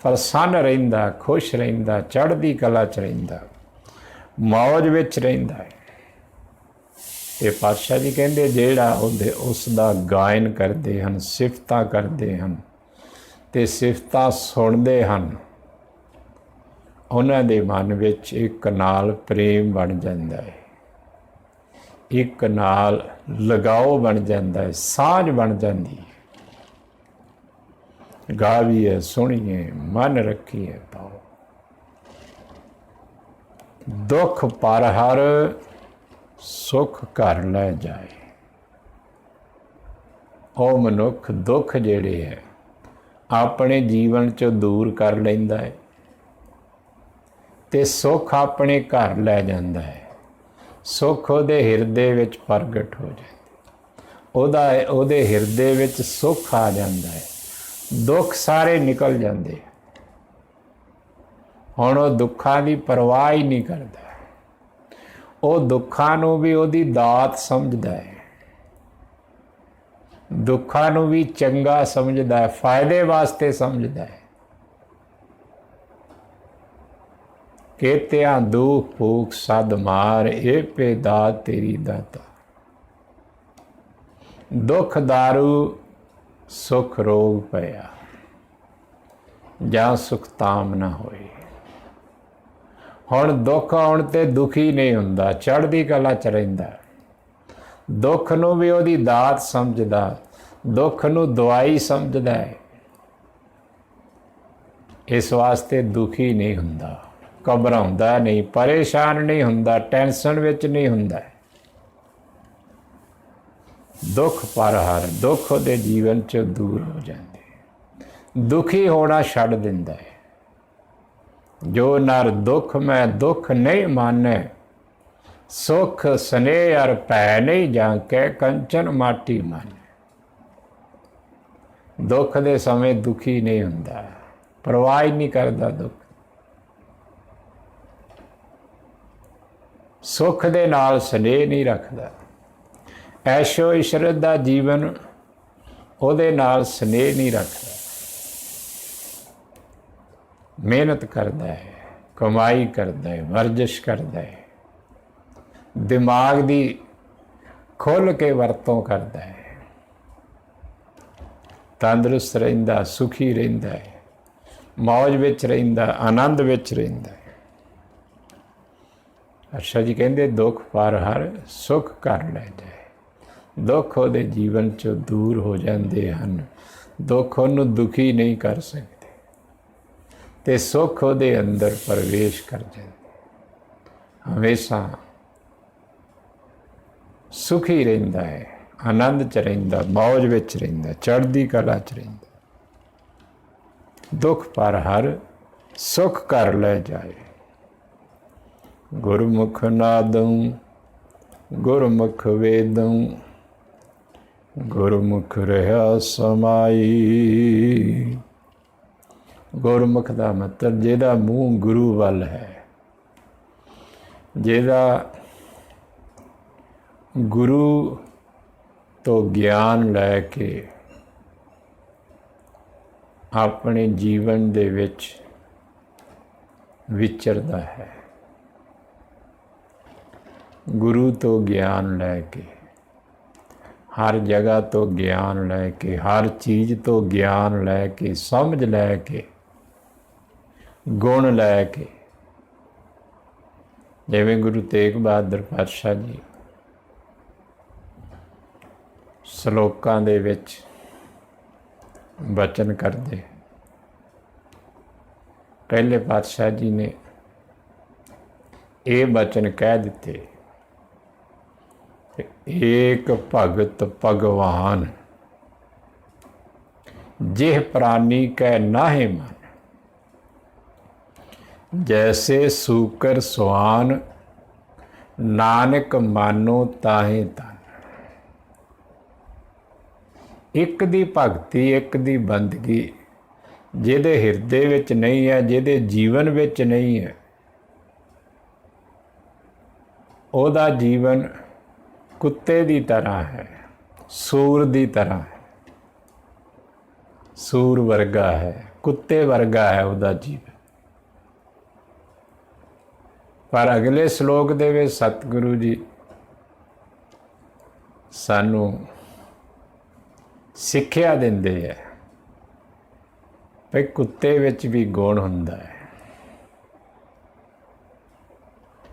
ਪ੍ਰਸੰਨ ਰਹਿੰਦਾ, ਖੁਸ਼ ਰਹਿੰਦਾ, ਚੜ੍ਹਦੀ ਕਲਾ 'ਚ ਰਹਿੰਦਾ, ਮੌਜ ਵਿੱਚ ਰਹਿੰਦਾ ਹੈ। ਤੇ ਪਾਤਸ਼ਾਹ ਜੀ ਕਹਿੰਦੇ ਜਿਹੜਾ ਉਸ ਦਾ ਗਾਇਨ ਕਰਦੇ ਹਨ, ਸਿਫਤਾਂ ਕਰਦੇ ਹਨ ਤੇ ਸਿਫਤਾਂ ਸੁਣਦੇ ਹਨ, ਉਹਨਾਂ ਦੇ ਮਨ ਵਿੱਚ ਇੱਕ ਨਾਲ ਪ੍ਰੇਮ ਬਣ ਜਾਂਦਾ ਹੈ, ਇੱਕ ਨਾਲ ਲਗਾਓ ਬਣ ਜਾਂਦਾ ਹੈ, ਸਾਂਝ ਬਣ ਜਾਂਦੀ ਹੈ। ਗਾਵੀਏ ਸੁਣੀਏ, ਮਨ ਰੱਖੀਏ ਪਾਓ। ਦੁੱਖ ਪਰ ਹਰ ਸੁੱਖ ਘਰ ਲੈ ਜਾਏ। ਉਹ ਮਨੁੱਖ ਦੁੱਖ ਜਿਹੜੇ ਹੈ ਆਪਣੇ ਜੀਵਨ 'ਚੋਂ ਦੂਰ ਕਰ ਲੈਂਦਾ ਹੈ ਤੇ ਸੁੱਖ ਆਪਣੇ ਘਰ ਲੈ ਜਾਂਦਾ ਹੈ। ਸੁੱਖ ਉਹਦੇ ਹਿਰਦੇ ਵਿੱਚ ਪ੍ਰਗਟ ਹੋ ਜਾਂਦਾ, ਉਹਦੇ ਹਿਰਦੇ ਵਿੱਚ ਸੁੱਖ ਆ ਜਾਂਦਾ ਹੈ, ਦੁੱਖ ਸਾਰੇ ਨਿਕਲ ਜਾਂਦੇ। ਹੁਣ ਉਹ ਦੁੱਖਾਂ ਦੀ ਪਰਵਾਹ ਹੀ ਨਹੀਂ ਕਰਦਾ, ਉਹ ਦੁੱਖਾਂ ਨੂੰ ਵੀ ਉਹਦੀ ਦਾਤ ਸਮਝਦਾ ਹੈ, ਦੁੱਖਾਂ ਨੂੰ ਵੀ ਚੰਗਾ ਸਮਝਦਾ ਹੈ, ਫਾਇਦੇ ਵਾਸਤੇ ਸਮਝਦਾ ਹੈ। ਕੇਤਿਆਂ ਦੁੱਖ ਭੂਖ ਸਦ ਮਾਰ, ਇਹ ਪੇ ਦਾਤ ਤੇਰੀ ਦਾਤਾ। ਦੁੱਖ ਦਾਰੂ ਸੁਖ ਰੋਗ ਪਿਆ, ਜਾਂ ਸੁਖ ਤਾਮ ਨਾ ਹੋਏ। ਹੁਣ ਦੁੱਖ ਆਉਣ ਤੇ ਦੁਖੀ ਨਹੀਂ ਹੁੰਦਾ, ਚੜ੍ਹਦੀ ਕਲਾ 'ਚ ਰਹਿੰਦਾ। ਦੁੱਖ ਨੂੰ ਵੀ ਉਹਦੀ ਦਾਤ ਸਮਝਦਾ, ਦੁੱਖ ਨੂੰ ਦਵਾਈ ਸਮਝਦਾ ਹੈ। ਇਸ ਵਾਸਤੇ ਦੁਖੀ ਨਹੀਂ ਹੁੰਦਾ, ਘਬਰਾਉਂਦਾ ਨਹੀਂ, ਪਰੇਸ਼ਾਨ ਨਹੀਂ ਹੁੰਦਾ, ਟੈਨਸ਼ਨ ਵਿੱਚ ਨਹੀਂ ਹੁੰਦਾ। ਦੁੱਖ ਪਰ ਹਰ, ਦੁੱਖ ਉਹਦੇ ਜੀਵਨ 'ਚੋਂ ਦੂਰ ਹੋ ਜਾਂਦੇ, ਦੁਖੀ ਹੋਣਾ ਛੱਡ ਦਿੰਦਾ ਹੈ। ਜੋ ਨਰ ਦੁੱਖ ਮੈਂ ਦੁੱਖ ਨਹੀਂ ਮਾਨੈ, ਸੁਖ ਸਨੇਹ ਅਰ ਭੈ ਨਹੀਂ ਜਾਂਕੈ, ਕੰਚਨ ਮਾਟੀ ਮਾਨੈ। ਦੁੱਖ ਦੇ ਸਮੇਂ ਦੁਖੀ ਨਹੀਂ ਹੁੰਦਾ, ਪਰਵਾਹ ਹੀ ਨਹੀਂ ਕਰਦਾ ਦੁੱਖ। ਸੁੱਖ ਦੇ ਨਾਲ ਸਨੇਹ ਨਹੀਂ ਰੱਖਦਾ, ਐਸ਼ੋ ਇਸ਼ਰਤ ਦਾ ਜੀਵਨ ਉਹਦੇ ਨਾਲ ਸਨੇਹ ਨਹੀਂ ਰੱਖਦਾ। ਮਿਹਨਤ ਕਰਦਾ ਹੈ, ਕਮਾਈ ਕਰਦਾ ਹੈ, ਵਰਜਿਸ਼ ਕਰਦਾ ਹੈ, ਦਿਮਾਗ ਦੀ ਖੁੱਲ੍ਹ ਕੇ ਵਰਤੋਂ ਕਰਦਾ ਹੈ, ਤੰਦਰੁਸਤ ਰਹਿੰਦਾ, ਸੁਖੀ ਰਹਿੰਦਾ ਹੈ, ਮੌਜ ਵਿੱਚ ਰਹਿੰਦਾ, ਆਨੰਦ ਵਿੱਚ ਰਹਿੰਦਾ ਹੈ। ਪਾਤਸ਼ਾਹ ਜੀ ਕਹਿੰਦੇ ਦੁੱਖ ਪਰ ਹਰ ਸੁੱਖ ਘਰ ਲੈ ਜਾਏ। ਦੁੱਖ ਉਹਦੇ ਜੀਵਨ 'ਚੋਂ ਦੂਰ ਹੋ ਜਾਂਦੇ ਹਨ, ਦੁੱਖ ਉਹਨੂੰ ਦੁਖੀ ਨਹੀਂ ਕਰ ਸਕਦੇ ਤੇ ਸੁੱਖ ਉਹਦੇ ਅੰਦਰ ਪ੍ਰਵੇਸ਼ ਕਰ ਜਾਂਦੇ। ਹਮੇਸ਼ਾ ਸੁਖੀ ਰਹਿੰਦਾ ਹੈ, ਆਨੰਦ 'ਚ ਰਹਿੰਦਾ, ਮੌਜ ਵਿੱਚ ਰਹਿੰਦਾ, ਚੜ੍ਹਦੀ ਕਲਾ 'ਚ ਰਹਿੰਦਾ। ਦੁੱਖ ਪਰ ਹਰ ਸੁੱਖ ਘਰ ਲੈ ਜਾਏ। ਗੁਰਮੁਖ ਨਾਦੰ ਗੁਰਮੁਖ ਵੇਦੰ, ਗੁਰਮੁਖ ਰਹਾ ਸਮਾਈ। ਗੁਰਮੁਖ ਦਾ ਮਤਲਬ ਜਿਹਦਾ ਮੂੰਹ ਗੁਰੂ ਵੱਲ ਹੈ, ਜਿਹਦਾ ਗੁਰੂ ਤੋਂ ਗਿਆਨ ਲੈ ਕੇ ਆਪਣੇ ਜੀਵਨ ਦੇ ਵਿੱਚ ਵਿਚਰਦਾ ਹੈ। ਗੁਰੂ ਤੋਂ ਗਿਆਨ ਲੈ ਕੇ, ਹਰ ਜਗ੍ਹਾ ਤੋਂ ਗਿਆਨ ਲੈ ਕੇ, ਹਰ ਚੀਜ਼ ਤੋਂ ਗਿਆਨ ਲੈ ਕੇ, ਸਮਝ ਲੈ ਕੇ, ਗੁਣ ਲੈ ਕੇ, ਜਿਵੇਂ ਗੁਰੂ ਤੇਗ ਬਹਾਦਰ ਪਾਤਸ਼ਾਹ ਜੀ ਸ਼ਲੋਕਾਂ ਦੇ ਵਿੱਚ ਬਚਨ ਕਰਦੇ। ਪਹਿਲੇ ਪਾਤਸ਼ਾਹ ਜੀ ਨੇ ਇਹ ਬਚਨ ਕਹਿ ਦਿੱਤੇ, ਏਕ ਭਗਤ ਭਗਵਾਨ ਜਿਹ ਪ੍ਰਾਨੀ ਕੈ ਨਾਹਿ ਮਨ, ਜੈਸੇ ਸੂਕਰ ਸੁਆਨ ਨਾਨਕ ਮਾਨੋ ਤਾਹੇ ਤਨ। ਇੱਕ ਦੀ ਭਗਤੀ, ਇੱਕ ਦੀ ਬੰਦਗੀ ਜਿਹਦੇ ਹਿਰਦੇ ਵਿੱਚ ਨਹੀਂ ਹੈ, ਜਿਹਦੇ ਜੀਵਨ ਵਿੱਚ ਨਹੀਂ ਹੈ, ਉਹਦਾ ਜੀਵਨ ਕੁੱਤੇ ਦੀ ਤਰ੍ਹਾਂ ਹੈ, ਸੂਰ ਦੀ ਤਰ੍ਹਾਂ ਹੈ, ਸੂਰ ਵਰਗਾ ਹੈ, ਕੁੱਤੇ ਵਰਗਾ ਹੈ ਉਹਦਾ ਜੀਵਨ। ਪਰ ਅਗਲੇ ਸ਼ਲੋਕ ਦੇ ਵਿੱਚ ਸਤਿਗੁਰੂ ਜੀ ਸਾਨੂੰ ਸਿੱਖਿਆ ਦਿੰਦੇ ਹੈ ਕਿ ਕੁੱਤੇ ਵਿੱਚ ਵੀ ਗੁਣ ਹੁੰਦਾ ਹੈ।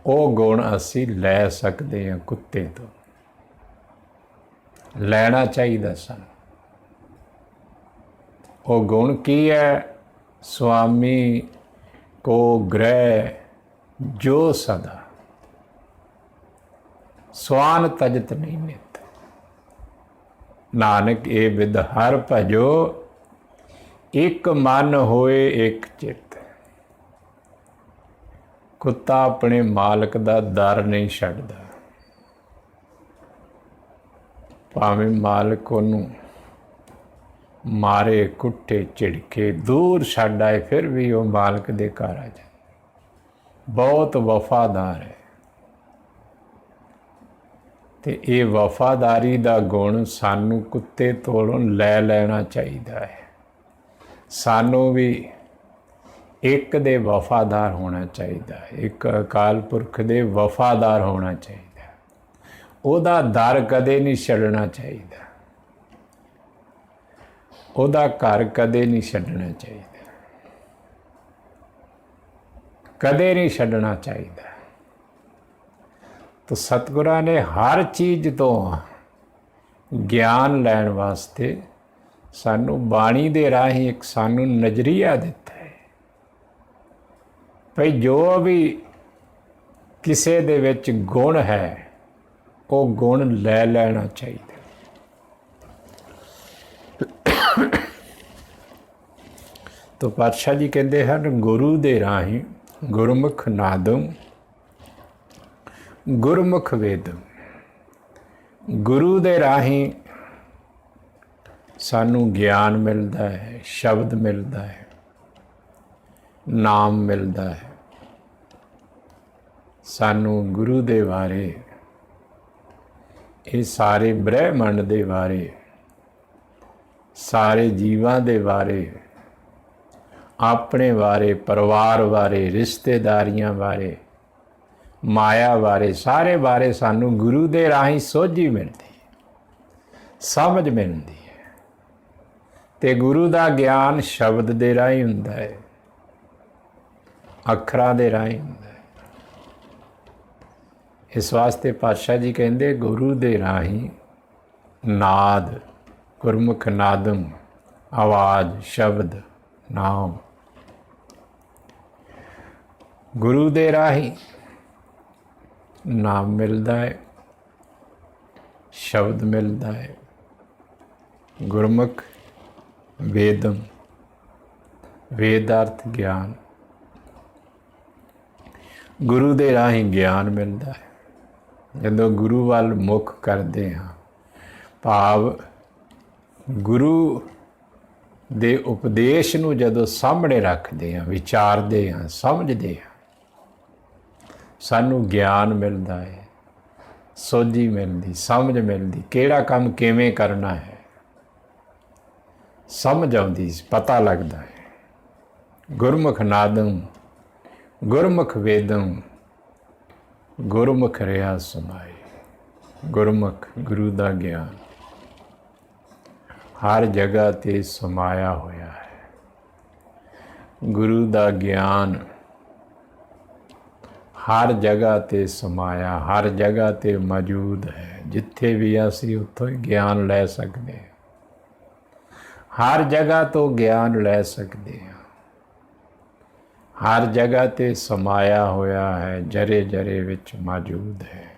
ਉਹ ਗੁਣ ਅਸੀਂ ਲੈ ਸਕਦੇ ਹਾਂ ਕੁੱਤੇ ਤੋਂ, ਲੈਣਾ ਚਾਹੀਦਾ ਸਾਨੂੰ। ਉਹ ਗੁਣ ਕੀ ਹੈ? ਸੁਆਮੀ ਕੋ ਗ੍ਰਹਿ ਜੋ ਸਦਾ, ਸਵਾਨ ਤਜਤ ਨਹੀਂ ਨਿਤ। ਨਾਨਕ ਇਹ ਵਿਦ ਹਰ ਭਜੋ, ਇੱਕ ਮਨ ਹੋਏ ਇੱਕ ਚਿੱਤ। ਕੁੱਤਾ ਆਪਣੇ ਮਾਲਕ ਦਾ ਦਰ ਨਹੀਂ ਛੱਡਦਾ, ਭਾਵੇਂ ਮਾਲਕ ਉਹਨੂੰ ਮਾਰੇ, ਕੁੱਟੇ, ਝਿੜਕੇ, ਦੂਰ ਛੱਡ ਆਏ, ਫਿਰ ਵੀ ਉਹ ਮਾਲਕ ਦੇ ਘਰ ਆ ਜਾਏ। ਬਹੁਤ ਵਫਾਦਾਰ ਹੈ। ਤੇ ਇਹ ਵਫਾਦਾਰੀ ਦਾ ਗੁਣ ਸਾਨੂੰ ਕੁੱਤੇ ਤੋਲੋਂ ਲੈ ਲੈਣਾ ਚਾਹੀਦਾ ਹੈ। ਸਾਨੂੰ ਵੀ ਇੱਕ ਦੇ ਵਫਾਦਾਰ ਹੋਣਾ ਚਾਹੀਦਾ ਹੈ, ਇੱਕ ਅਕਾਲ ਪੁਰਖ ਦੇ ਵਫਾਦਾਰ ਹੋਣਾ ਚਾਹੀਦਾ। ਉਹਦਾ ਦਰ ਕਦੇ ਨਹੀਂ ਛੱਡਣਾ ਚਾਹੀਦਾ, ਉਹਦਾ ਘਰ ਕਦੇ ਨਹੀਂ ਛੱਡਣਾ ਚਾਹੀਦਾ, ਕਦੇ ਨਹੀਂ ਛੱਡਣਾ ਚਾਹੀਦਾ। ਤਾਂ ਸਤਿਗੁਰਾਂ ਨੇ ਹਰ ਚੀਜ਼ ਤੋਂ ਗਿਆਨ ਲੈਣ ਵਾਸਤੇ ਸਾਨੂੰ ਬਾਣੀ ਦੇ ਰਾਹੀਂ ਇੱਕ ਸਾਨੂੰ ਨਜ਼ਰੀਆ ਦਿੱਤਾ ਹੈ ਭਈ ਜੋ ਵੀ ਕਿਸੇ ਦੇ ਵਿੱਚ ਗੁਣ ਹੈ ਉਹ ਗੁਣ ਲੈ ਲੈਣਾ ਚਾਹੀਦਾ। ਤਾਂ ਪਾਤਸ਼ਾਹ ਜੀ ਕਹਿੰਦੇ ਹਨ, ਗੁਰੂ ਦੇ ਰਾਹੀਂ ਗੁਰਮੁਖ ਨਾਦਮ ਗੁਰਮੁਖ ਵੇਦਮ। ਗੁਰੂ ਦੇ ਰਾਹੀਂ ਸਾਨੂੰ ਗਿਆਨ ਮਿਲਦਾ ਹੈ, ਸ਼ਬਦ ਮਿਲਦਾ ਹੈ, ਨਾਮ ਮਿਲਦਾ ਹੈ। ਸਾਨੂੰ ਗੁਰੂ ਦੇ ਬਾਰੇ, ਇਹ ਸਾਰੇ ਬ੍ਰਹਿਮੰਡ ਦੇ ਬਾਰੇ, ਸਾਰੇ ਜੀਵਾਂ ਦੇ ਬਾਰੇ, ਆਪਣੇ ਬਾਰੇ, ਪਰਿਵਾਰ ਬਾਰੇ, ਰਿਸ਼ਤੇਦਾਰੀਆਂ ਬਾਰੇ, ਮਾਇਆ ਬਾਰੇ, ਸਾਰੇ ਬਾਰੇ ਸਾਨੂੰ ਗੁਰੂ ਦੇ ਰਾਹੀਂ ਸੋਝੀ ਮਿਲਦੀ ਹੈ, ਸਮਝ ਮਿਲਦੀ ਹੈ। ਤੇ ਗੁਰੂ ਦਾ ਗਿਆਨ ਸ਼ਬਦ ਦੇ ਰਾਹੀਂ ਹੁੰਦਾ ਹੈ, ਅੱਖਰਾਂ ਦੇ ਰਾਹੀਂ ਹੁੰਦਾ ਹੈ। ਇਸ ਵਾਸਤੇ ਪਾਤਸ਼ਾਹ ਜੀ ਕਹਿੰਦੇ, ਗੁਰੂ ਦੇ ਰਾਹੀਂ ਨਾਦ, ਗੁਰਮੁਖ ਨਾਦਮ, ਆਵਾਜ਼, ਸ਼ਬਦ, ਨਾਮ। ਗੁਰੂ ਦੇ ਰਾਹੀਂ ਨਾਮ ਮਿਲਦਾ ਹੈ, ਸ਼ਬਦ ਮਿਲਦਾ ਹੈ, ਗੁਰਮੁਖ ਵੇਦਮ, ਵੇਦਾਰਥ ਗਿਆਨ। ਗੁਰੂ ਦੇ ਰਾਹੀਂ ਗਿਆਨ ਮਿਲਦਾ ਹੈ। ਜਦੋਂ ਗੁਰੂ ਵੱਲ ਮੁੱਖ ਕਰਦੇ ਹਾਂ, ਭਾਵ ਗੁਰੂ ਦੇ ਉਪਦੇਸ਼ ਨੂੰ ਜਦੋਂ ਸਾਹਮਣੇ ਰੱਖਦੇ ਹਾਂ, ਵਿਚਾਰਦੇ ਹਾਂ, ਸਮਝਦੇ ਹਾਂ, ਸਾਨੂੰ ਗਿਆਨ ਮਿਲਦਾ ਹੈ, ਸੋਝੀ ਮਿਲਦੀ, ਸਮਝ ਮਿਲਦੀ, ਕਿਹੜਾ ਕੰਮ ਕਿਵੇਂ ਕਰਨਾ ਹੈ ਸਮਝ ਆਉਂਦੀ, ਪਤਾ ਲੱਗਦਾ ਹੈ। ਗੁਰਮੁਖ ਨਾਦੰ ਗੁਰਮੁਖ ਵੇਦੰ ਗੁਰਮੁਖ ਰਿਹਾ ਸਮਾਏ। ਗੁਰਮੁਖ ਗੁਰੂ ਦਾ ਗਿਆਨ ਹਰ ਜਗ੍ਹਾ 'ਤੇ ਸਮਾਇਆ ਹੋਇਆ ਹੈ। ਗੁਰੂ ਦਾ ਗਿਆਨ ਹਰ ਜਗ੍ਹਾ 'ਤੇ ਸਮਾਇਆ, ਹਰ ਜਗ੍ਹਾ 'ਤੇ ਮੌਜੂਦ ਹੈ। ਜਿੱਥੇ ਵੀ ਅਸੀਂ ਉੱਥੋਂ ਹੀ ਗਿਆਨ ਲੈ ਸਕਦੇ ਹਾਂ, ਹਰ ਜਗ੍ਹਾ ਤੋਂ ਗਿਆਨ ਲੈ ਸਕਦੇ ਹਾਂ। ਹਰ ਜਗ੍ਹਾ 'ਤੇ ਸਮਾਇਆ ਹੋਇਆ ਹੈ, ਜਰੇ ਜਰੇ ਵਿੱਚ ਮੌਜੂਦ ਹੈ।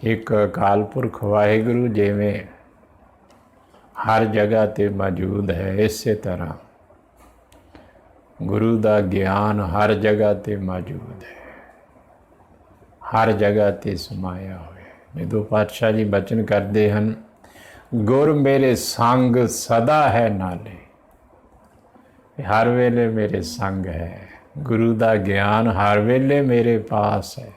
ਇੱਕ ਅਕਾਲ ਪੁਰਖ ਵਾਹਿਗੁਰੂ ਜਿਵੇਂ ਹਰ ਜਗ੍ਹਾ 'ਤੇ ਮੌਜੂਦ ਹੈ, ਇਸੇ ਤਰ੍ਹਾਂ ਗੁਰੂ ਦਾ ਗਿਆਨ ਹਰ ਜਗ੍ਹਾ 'ਤੇ ਮੌਜੂਦ ਹੈ, ਹਰ ਜਗ੍ਹਾ 'ਤੇ ਸਮਾਇਆ ਹੋਇਆ। ਜਦੋਂ ਪਾਤਸ਼ਾਹ ਜੀ ਬਚਨ ਕਰਦੇ ਹਨ, ਗੁਰ ਮੇਰੇ ਸੰਗ ਸਦਾ ਹੈ ਨਾਲੇ, ਹਰ ਵੇਲੇ ਮੇਰੇ ਸੰਗ ਹੈ। ਗੁਰੂ ਦਾ ਗਿਆਨ ਹਰ ਵੇਲੇ ਮੇਰੇ ਪਾਸ ਹੈ,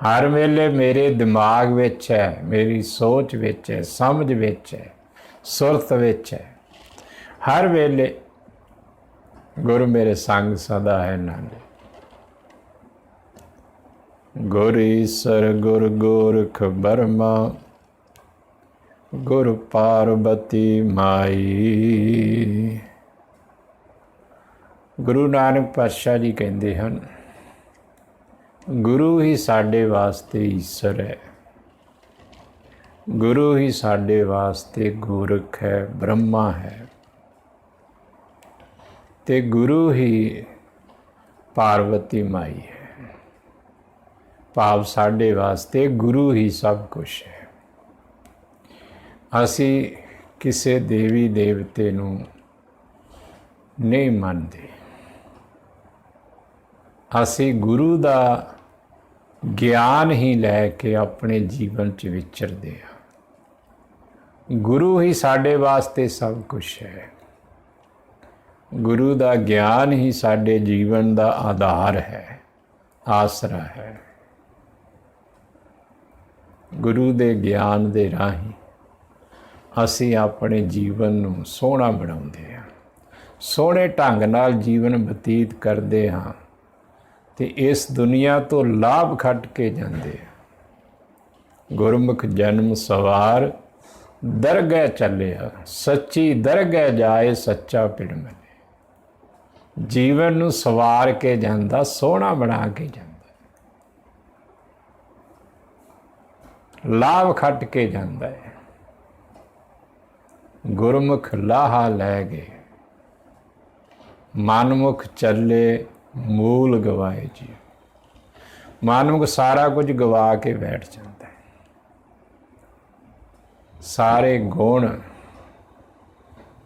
ਹਰ ਵੇਲੇ ਮੇਰੇ ਦਿਮਾਗ ਵਿੱਚ ਹੈ, ਮੇਰੀ ਸੋਚ ਵਿੱਚ ਹੈ, ਸਮਝ ਵਿੱਚ ਹੈ, ਸੁਰਤ ਵਿੱਚ ਹੈ। ਹਰ ਵੇਲੇ ਗੁਰ ਮੇਰੇ ਸੰਗ ਸਦਾ ਹੈ ਨਾਲੇ। ਗੁਰ ਈਸਰ ਗੁਰ ਗੋਰਖ ਬਰਮਾ ਗੁਰ ਪਾਰਬਤੀ ਮਾਈ। ਗੁਰੂ ਨਾਨਕ ਪਾਤਸ਼ਾਹ ਜੀ ਕਹਿੰਦੇ ਹਨ, ਗੁਰੂ ਹੀ ਸਾਡੇ ਵਾਸਤੇ ਈਸਰ ਹੈ, ਗੁਰੂ ਹੀ ਸਾਡੇ ਵਾਸਤੇ ਗੋਰਖ ਹੈ, ਬ੍ਰਹਮਾ ਹੈ, ਤੇ ਗੁਰੂ ਹੀ ਪਾਰਵਤੀ ਮਾਈ ਹੈ। ਭਾਵ ਸਾਡੇ ਵਾਸਤੇ ਗੁਰੂ ਹੀ ਸਭ ਕੁਛ ਹੈ। ਅਸੀਂ ਕਿਸੇ ਦੇਵੀ ਦੇਵਤੇ ਨੂੰ ਨਹੀਂ ਮੰਨਦੇ, ਅਸੀਂ ਗੁਰੂ ਦਾ ਗਿਆਨ ਹੀ ਲੈ ਕੇ ਆਪਣੇ ਜੀਵਨ 'ਚ ਵਿਚਰਦੇ ਹਾਂ। ਗੁਰੂ ਹੀ ਸਾਡੇ ਵਾਸਤੇ ਸਭ ਕੁਛ ਹੈ। ਗੁਰੂ ਦਾ ਗਿਆਨ ਹੀ ਸਾਡੇ ਜੀਵਨ ਦਾ ਆਧਾਰ ਹੈ, ਆਸਰਾ ਹੈ। ਗੁਰੂ ਦੇ ਗਿਆਨ ਦੇ ਰਾਹੀਂ ਅਸੀਂ ਆਪਣੇ ਜੀਵਨ ਨੂੰ ਸੋਹਣਾ ਬਣਾਉਂਦੇ ਹਾਂ, ਸੋਹਣੇ ਢੰਗ ਨਾਲ ਜੀਵਨ ਬਤੀਤ ਕਰਦੇ ਹਾਂ, ਤੇ ਇਸ ਦੁਨੀਆ ਤੋਂ ਲਾਭ ਖੱਟ ਕੇ ਜਾਂਦੇ ਹਾਂ। ਗੁਰਮੁਖ ਜਨਮ ਸਵਾਰ ਦਰਗਹਿ ਚੱਲਿਆ, ਸੱਚੀ ਦਰਗਹਿ ਜਾਏ ਸੱਚਾ ਪਿੜ ਮਿਲੇ। ਜੀਵਨ ਨੂੰ ਸਵਾਰ ਕੇ ਜਾਂਦਾ, ਸੋਹਣਾ ਬਣਾ ਕੇ ਜਾਂਦਾ, ਲਾਭ ਖੱਟ ਕੇ ਜਾਂਦਾ ਹੈ। ਗੁਰਮੁਖ ਲਾਹਾ ਲੈ ਗਏ, ਮਨਮੁਖ ਚੱਲੇ ਮੂਲ ਗਵਾਏ ਜੀ। ਮਨਮੁਖ ਸਾਰਾ ਕੁਝ ਗਵਾ ਕੇ ਬੈਠ ਜਾਂਦਾ ਹੈ। ਸਾਰੇ ਗੁਣ,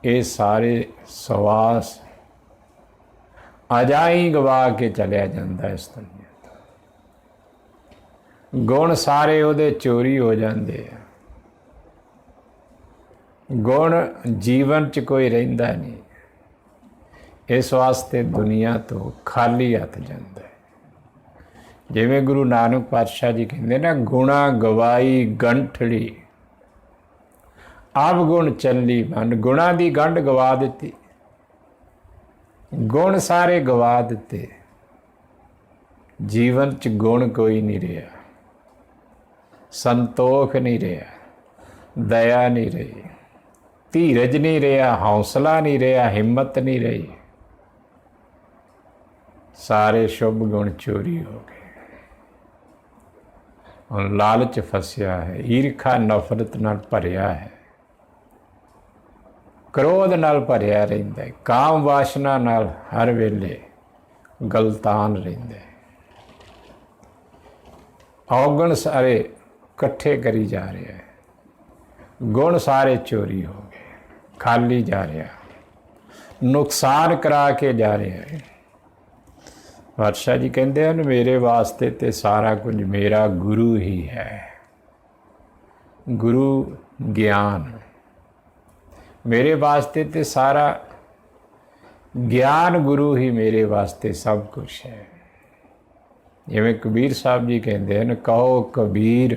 ਇਹ ਸਾਰੇ ਸਵਾਸ ਅਜਾਈ ਗਵਾ ਕੇ ਚਲਿਆ ਜਾਂਦਾ ਇਸ ਦੁਨੀਆ ਤੋਂ। ਗੁਣ ਸਾਰੇ ਉਹਦੇ ਚੋਰੀ ਹੋ ਜਾਂਦੇ ਆ। ਗੁਣ ਜੀਵਨ 'ਚ ਕੋਈ ਰਹਿੰਦਾ ਨਹੀਂ। ਇਸ ਵਾਸਤੇ ਦੁਨੀਆ ਤੋਂ ਖਾਲੀ ਹੱਥ ਜਾਂਦਾ ਹੈ। ਜਿਵੇਂ ਗੁਰੂ ਨਾਨਕ ਪਾਤਸ਼ਾਹ ਜੀ ਕਹਿੰਦੇ ਨਾ, ਗੁਣਾ ਗਵਾਈ ਗੰਠੜੀ ਆਪ ਗੁਣ ਚੱਲੀ ਮਨ। ਗੁਣਾਂ ਦੀ ਗੰਢ ਗਵਾ ਦਿੱਤੀ, ਗੁਣ ਸਾਰੇ ਗਵਾ ਦਿੱਤੇ। ਜੀਵਨ 'ਚ ਗੁਣ ਕੋਈ ਨਹੀਂ ਰਿਹਾ, ਸੰਤੋਖ ਨਹੀਂ ਰਿਹਾ, ਦਇਆ ਨਹੀਂ ਰਹੀ, ਧੀਰਜ ਨਹੀਂ ਰਿਹਾ, ਹੌਸਲਾ ਨਹੀਂ ਰਿਹਾ, ਹਿੰਮਤ ਨਹੀਂ ਰਹੀ। ਸਾਰੇ ਸ਼ੁਭ ਗੁਣ ਚੋਰੀ ਹੋ ਗਏ। ਹੁਣ ਲਾਲਚ ਫਸਿਆ ਹੈ, ਈਰਖਾ ਨਫ਼ਰਤ ਨਾਲ ਭਰਿਆ ਹੈ, ਕ੍ਰੋਧ ਨਾਲ ਭਰਿਆ ਰਹਿੰਦਾ ਹੈ, ਕਾਮ ਵਾਸ਼ਨਾ ਨਾਲ ਹਰ ਵੇਲੇ ਗਲਤਾਨ ਰਹਿੰਦਾ ਹੈ। ਔਗਣ ਸਾਰੇ ਇਕੱਠੇ ਕਰੀ ਜਾ ਰਿਹਾ ਹੈ, ਗੁਣ ਸਾਰੇ ਚੋਰੀ ਹੋ ਗਏ, ਖਾਲੀ ਜਾ ਰਿਹਾ, ਨੁਕਸਾਨ ਕਰਾ ਕੇ ਜਾ ਰਿਹਾ ਹੈ। ਪਾਤਸ਼ਾਹ ਜੀ ਕਹਿੰਦੇ ਹਨ, ਮੇਰੇ ਵਾਸਤੇ ਤੇ ਸਾਰਾ ਕੁਝ ਮੇਰਾ ਗੁਰੂ ਹੀ ਹੈ। ਗੁਰੂ ਗਿਆਨ, मेरे वास्ते तो सारा ज्ञान गुरु ही मेरे वास्ते सब कुछ है। जिवें कबीर साहब जी कहते हैं, कहो कबीर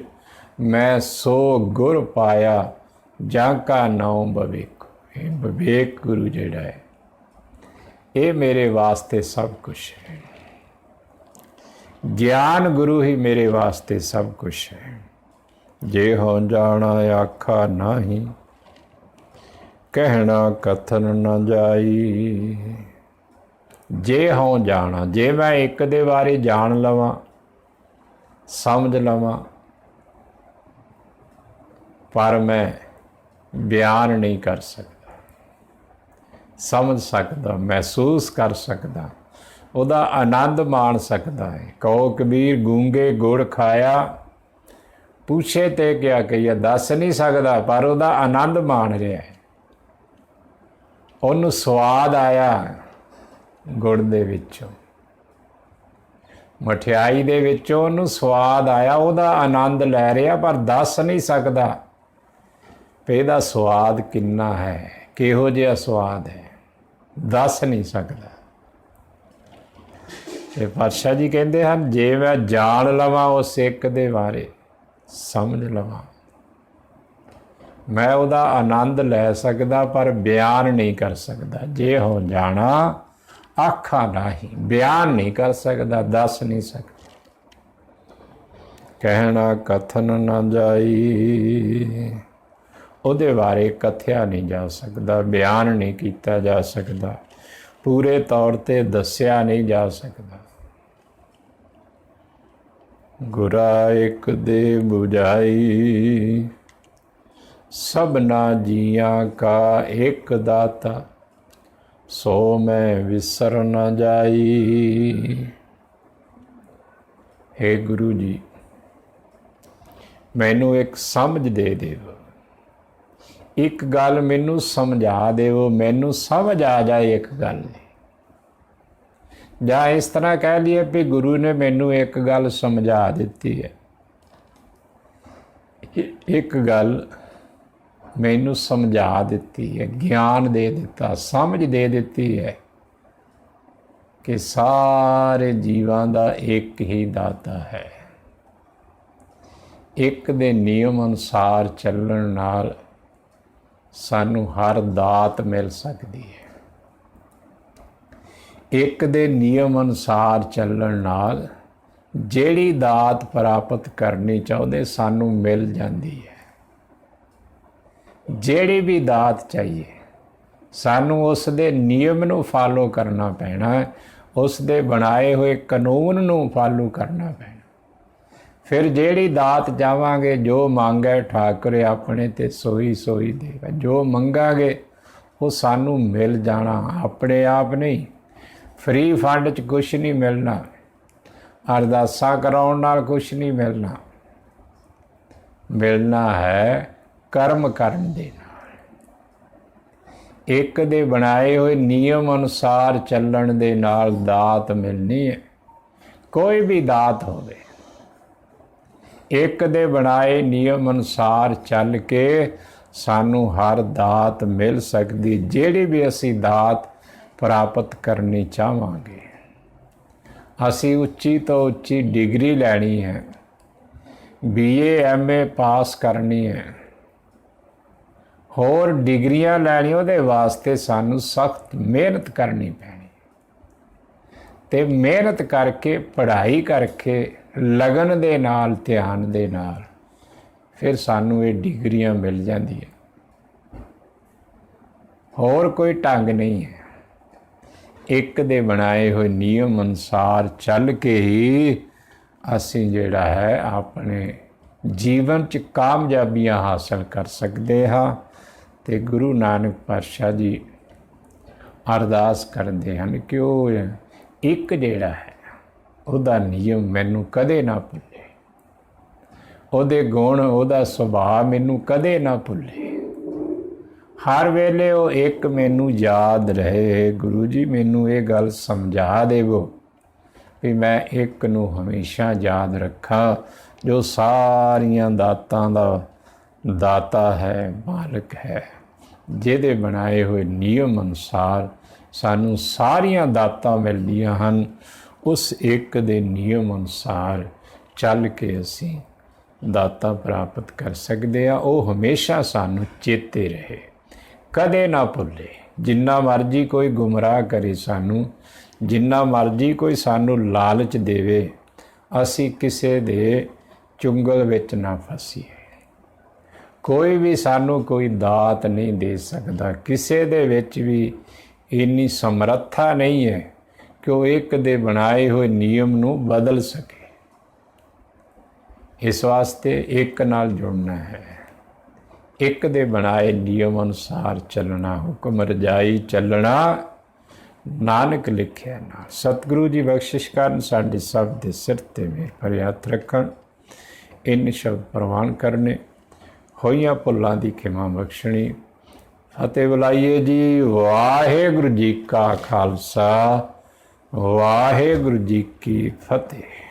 मैं सो गुर पाया जाका नाम बवेक। विवेक गुरु जिहड़ा है ये मेरे वास्ते सब कुछ है। ज्ञान गुरु ही मेरे वास्ते सब कुछ है। जे हो जाना आखा नाही, कहना कथन न जाई। जे हो जाना, जे मैं एक दे बारे जान लवां समझ लवां पर मैं बयान नहीं कर सकता, समझ सकता, महसूस कर सकता, ਉਹਦਾ आनंद माण सकता है। कहो कबीर गूंगे गुड़ खाया, पूछे ते क्या कहिए, दस नहीं सकता पर ਉਹਦਾ आनंद माण रहा है। ਉਹਨੂੰ ਸਵਾਦ ਆਇਆ ਗੁੜ ਦੇ ਵਿੱਚੋਂ, ਮਠਿਆਈ ਦੇ ਵਿੱਚੋਂ ਉਹਨੂੰ ਸਵਾਦ ਆਇਆ, ਉਹਦਾ ਆਨੰਦ ਲੈ ਰਿਹਾ ਪਰ ਦੱਸ ਨਹੀਂ ਸਕਦਾ ਵੀ ਇਹਦਾ ਸਵਾਦ ਕਿੰਨਾ ਹੈ, ਕਿਹੋ ਜਿਹਾ ਸਵਾਦ ਹੈ, ਦੱਸ ਨਹੀਂ ਸਕਦਾ। ਤੇ ਪਾਤਸ਼ਾਹ ਜੀ ਕਹਿੰਦੇ ਹਨ ਜੇ ਮੈਂ ਜਾਣ ਲਵਾਂ ਉਸ ਇੱਕ ਦੇ ਬਾਰੇ, ਸਮਝ ਲਵਾਂ, मैं ਉਹਦਾ आनंद ਲੈ ਸਕਦਾ ਪਰ ਬਿਆਨ ਨਹੀਂ ਕਰ ਸਕਦਾ। ਜੇ ਹੋ ਜਾਣਾ ਆਖਾ ਨਹੀਂ, ਬਿਆਨ ਨਹੀਂ ਕਰ ਸਕਦਾ, ਦੱਸ ਨਹੀਂ ਸਕਦਾ। ਕਹਿਣਾ ਕਥਨ ਨਾ ਜਾਈ, ਉਹਦੇ ਬਾਰੇ ਕਥਿਆ ਨਹੀਂ ਜਾ ਸਕਦਾ, ਬਿਆਨ ਨਹੀਂ ਕੀਤਾ ਜਾ ਸਕਦਾ, ਪੂਰੇ ਤੌਰ ਤੇ ਦੱਸਿਆ ਨਹੀਂ ਜਾ ਸਕਦਾ। ਗੁਰਾ ਇੱਕ ਦੇ 부ਝਾਈ, सबना जियां का एक दाता, सो मैं विसर न जाई। हे गुरु जी मैनू एक समझ दे देवो, एक गल मैनू समझा देवो, मैनू समझ आ जाए एक गल। या इस तरह कह लिए भी गुरु ने मैनू एक गल समझा दी है, एक गल मैनू समझा दी है, ज्ञान दे दिता, समझ दे दी है कि सारे जीवां दा एक ही दाता है। एक दे नियम अनुसार चलण नाल सानू हर दात मिल सकती है। एक दे नियम अनुसार चलण नाल जिहड़ी दात प्राप्त करनी चाहुंदे सानू मिल जाती है। ਜਿਹੜੀ भी दात चाहिए सानू उस दे नियम नू फॉलो करना पैना है, उस दे बनाए हुए कानून नू फॉलो करना पैना। फिर ਜਿਹੜੀ दात चाहांगे, जो मांगे ठाकुर अपने ते सोई सोई देगा। जो मंगांगे वो सानू मिल जाना, अपने आप नहीं। फ्री फंड च कुछ नहीं मिलना, अरदासा कराउण नाल कुछ नहीं मिलना, मिलना है कर्म करन दे नाल। एक दे बनाए हुए नियम अनुसार चलण दे नाल दात मिलनी है। कोई भी दात होवे, एक दे बनाए नियम अनुसार चल के सानू हर दात मिल सकती, जिहड़ी भी असी दात प्राप्त करनी चाहांगे। असी उच्ची तो उच्ची डिग्री लैनी है, BA MA पास करनी है, होर डिग्रियां लैनी, उहदे वास्ते सानू सख्त मेहनत करनी पैनी। ते मेहनत करके पढ़ाई करके लगन दे नाल ध्यान दे नाल फिर सानू ये डिग्रियां मिल जांदी है। होर कोई ढंग नहीं है। एक दे बनाए हुए नियम अनुसार चल के ही असी जिहड़ा है अपने जीवन च कामयाबियां हासिल कर सकते हाँ। ते गुरु नानक पातशाह जी अरदास करते हैं कि वो एक जिहड़ा है उहदा नियम मैनू कदे ना भुले, उहदे गुण उहदा सुभाव मैनू कदे ना भुले, हर वेले वो एक मैनू याद रहे। गुरु जी मैनू ये गल समझा देवो भी मैं एक नू हमेशा याद रखा, जो सारियां दातां दा दाता है, मालिक है, ਜਿਹਦੇ ਬਣਾਏ ਹੋਏ ਨਿਯਮ ਅਨੁਸਾਰ ਸਾਨੂੰ ਸਾਰੀਆਂ ਦਾਤਾਂ ਮਿਲਦੀਆਂ ਹਨ, ਉਸ ਇੱਕ ਦੇ ਨਿਯਮ ਅਨੁਸਾਰ ਚੱਲ ਕੇ ਅਸੀਂ ਦਾਤਾਂ ਪ੍ਰਾਪਤ ਕਰ ਸਕਦੇ ਹਾਂ। ਉਹ ਹਮੇਸ਼ਾ ਸਾਨੂੰ ਚੇਤੇ ਰਹੇ, ਕਦੇ ਨਾ ਭੁੱਲੇ। ਜਿੰਨਾ ਮਰਜ਼ੀ ਕੋਈ ਗੁੰਮਰਾਹ ਕਰੇ ਸਾਨੂੰ, ਜਿੰਨਾ ਮਰਜ਼ੀ ਕੋਈ ਸਾਨੂੰ ਲਾਲਚ ਦੇਵੇ, ਅਸੀਂ ਕਿਸੇ ਦੇ ਚੁੰਗਲ ਵਿੱਚ ਨਾ ਫਸੀਏ। ਕੋਈ ਵੀ ਸਾਨੂੰ ਕੋਈ ਦਾਤ ਨਹੀਂ ਦੇ ਸਕਦਾ, ਕਿਸੇ ਦੇ ਵਿੱਚ ਵੀ ਇੰਨੀ ਸਮਰੱਥਾ ਨਹੀਂ ਹੈ ਕਿ ਉਹ ਇੱਕ ਦੇ ਬਣਾਏ ਹੋਏ ਨਿਯਮ ਨੂੰ ਬਦਲ ਸਕੇ। ਇਸ ਵਾਸਤੇ ਇੱਕ ਨਾਲ ਜੁੜਨਾ ਹੈ, ਇੱਕ ਦੇ ਬਣਾਏ ਨਿਯਮ ਅਨੁਸਾਰ ਚੱਲਣਾ, ਹੁਕਮ ਰਜਾਈ ਚੱਲਣਾ, ਨਾਨਕ ਲਿਖਿਆ ਨਾਲ। ਸਤਿਗੁਰੂ ਜੀ ਬਖਸ਼ਿਸ਼ ਕਰਨ, ਸਾਡੇ ਸਭ ਦੇ ਸਿਰ ਤੇ ਮੇਰ ਭਰੇ ਹੱਥ ਰੱਖਣ, ਇਨ ਸ਼ਬਦ ਪ੍ਰਵਾਨ ਕਰਨੇ, ਹੋਈਆਂ ਭੁੱਲਾਂ ਦੀ ਖਿਮਾ ਬਖਸ਼ਣੀ। ਫਤਿਹ ਬੁਲਾਈਏ ਜੀ। ਵਾਹਿਗੁਰੂ ਜੀ ਕਾ ਖਾਲਸਾ, ਵਾਹਿਗੁਰੂ ਜੀ ਕੀ ਫਤਿਹ।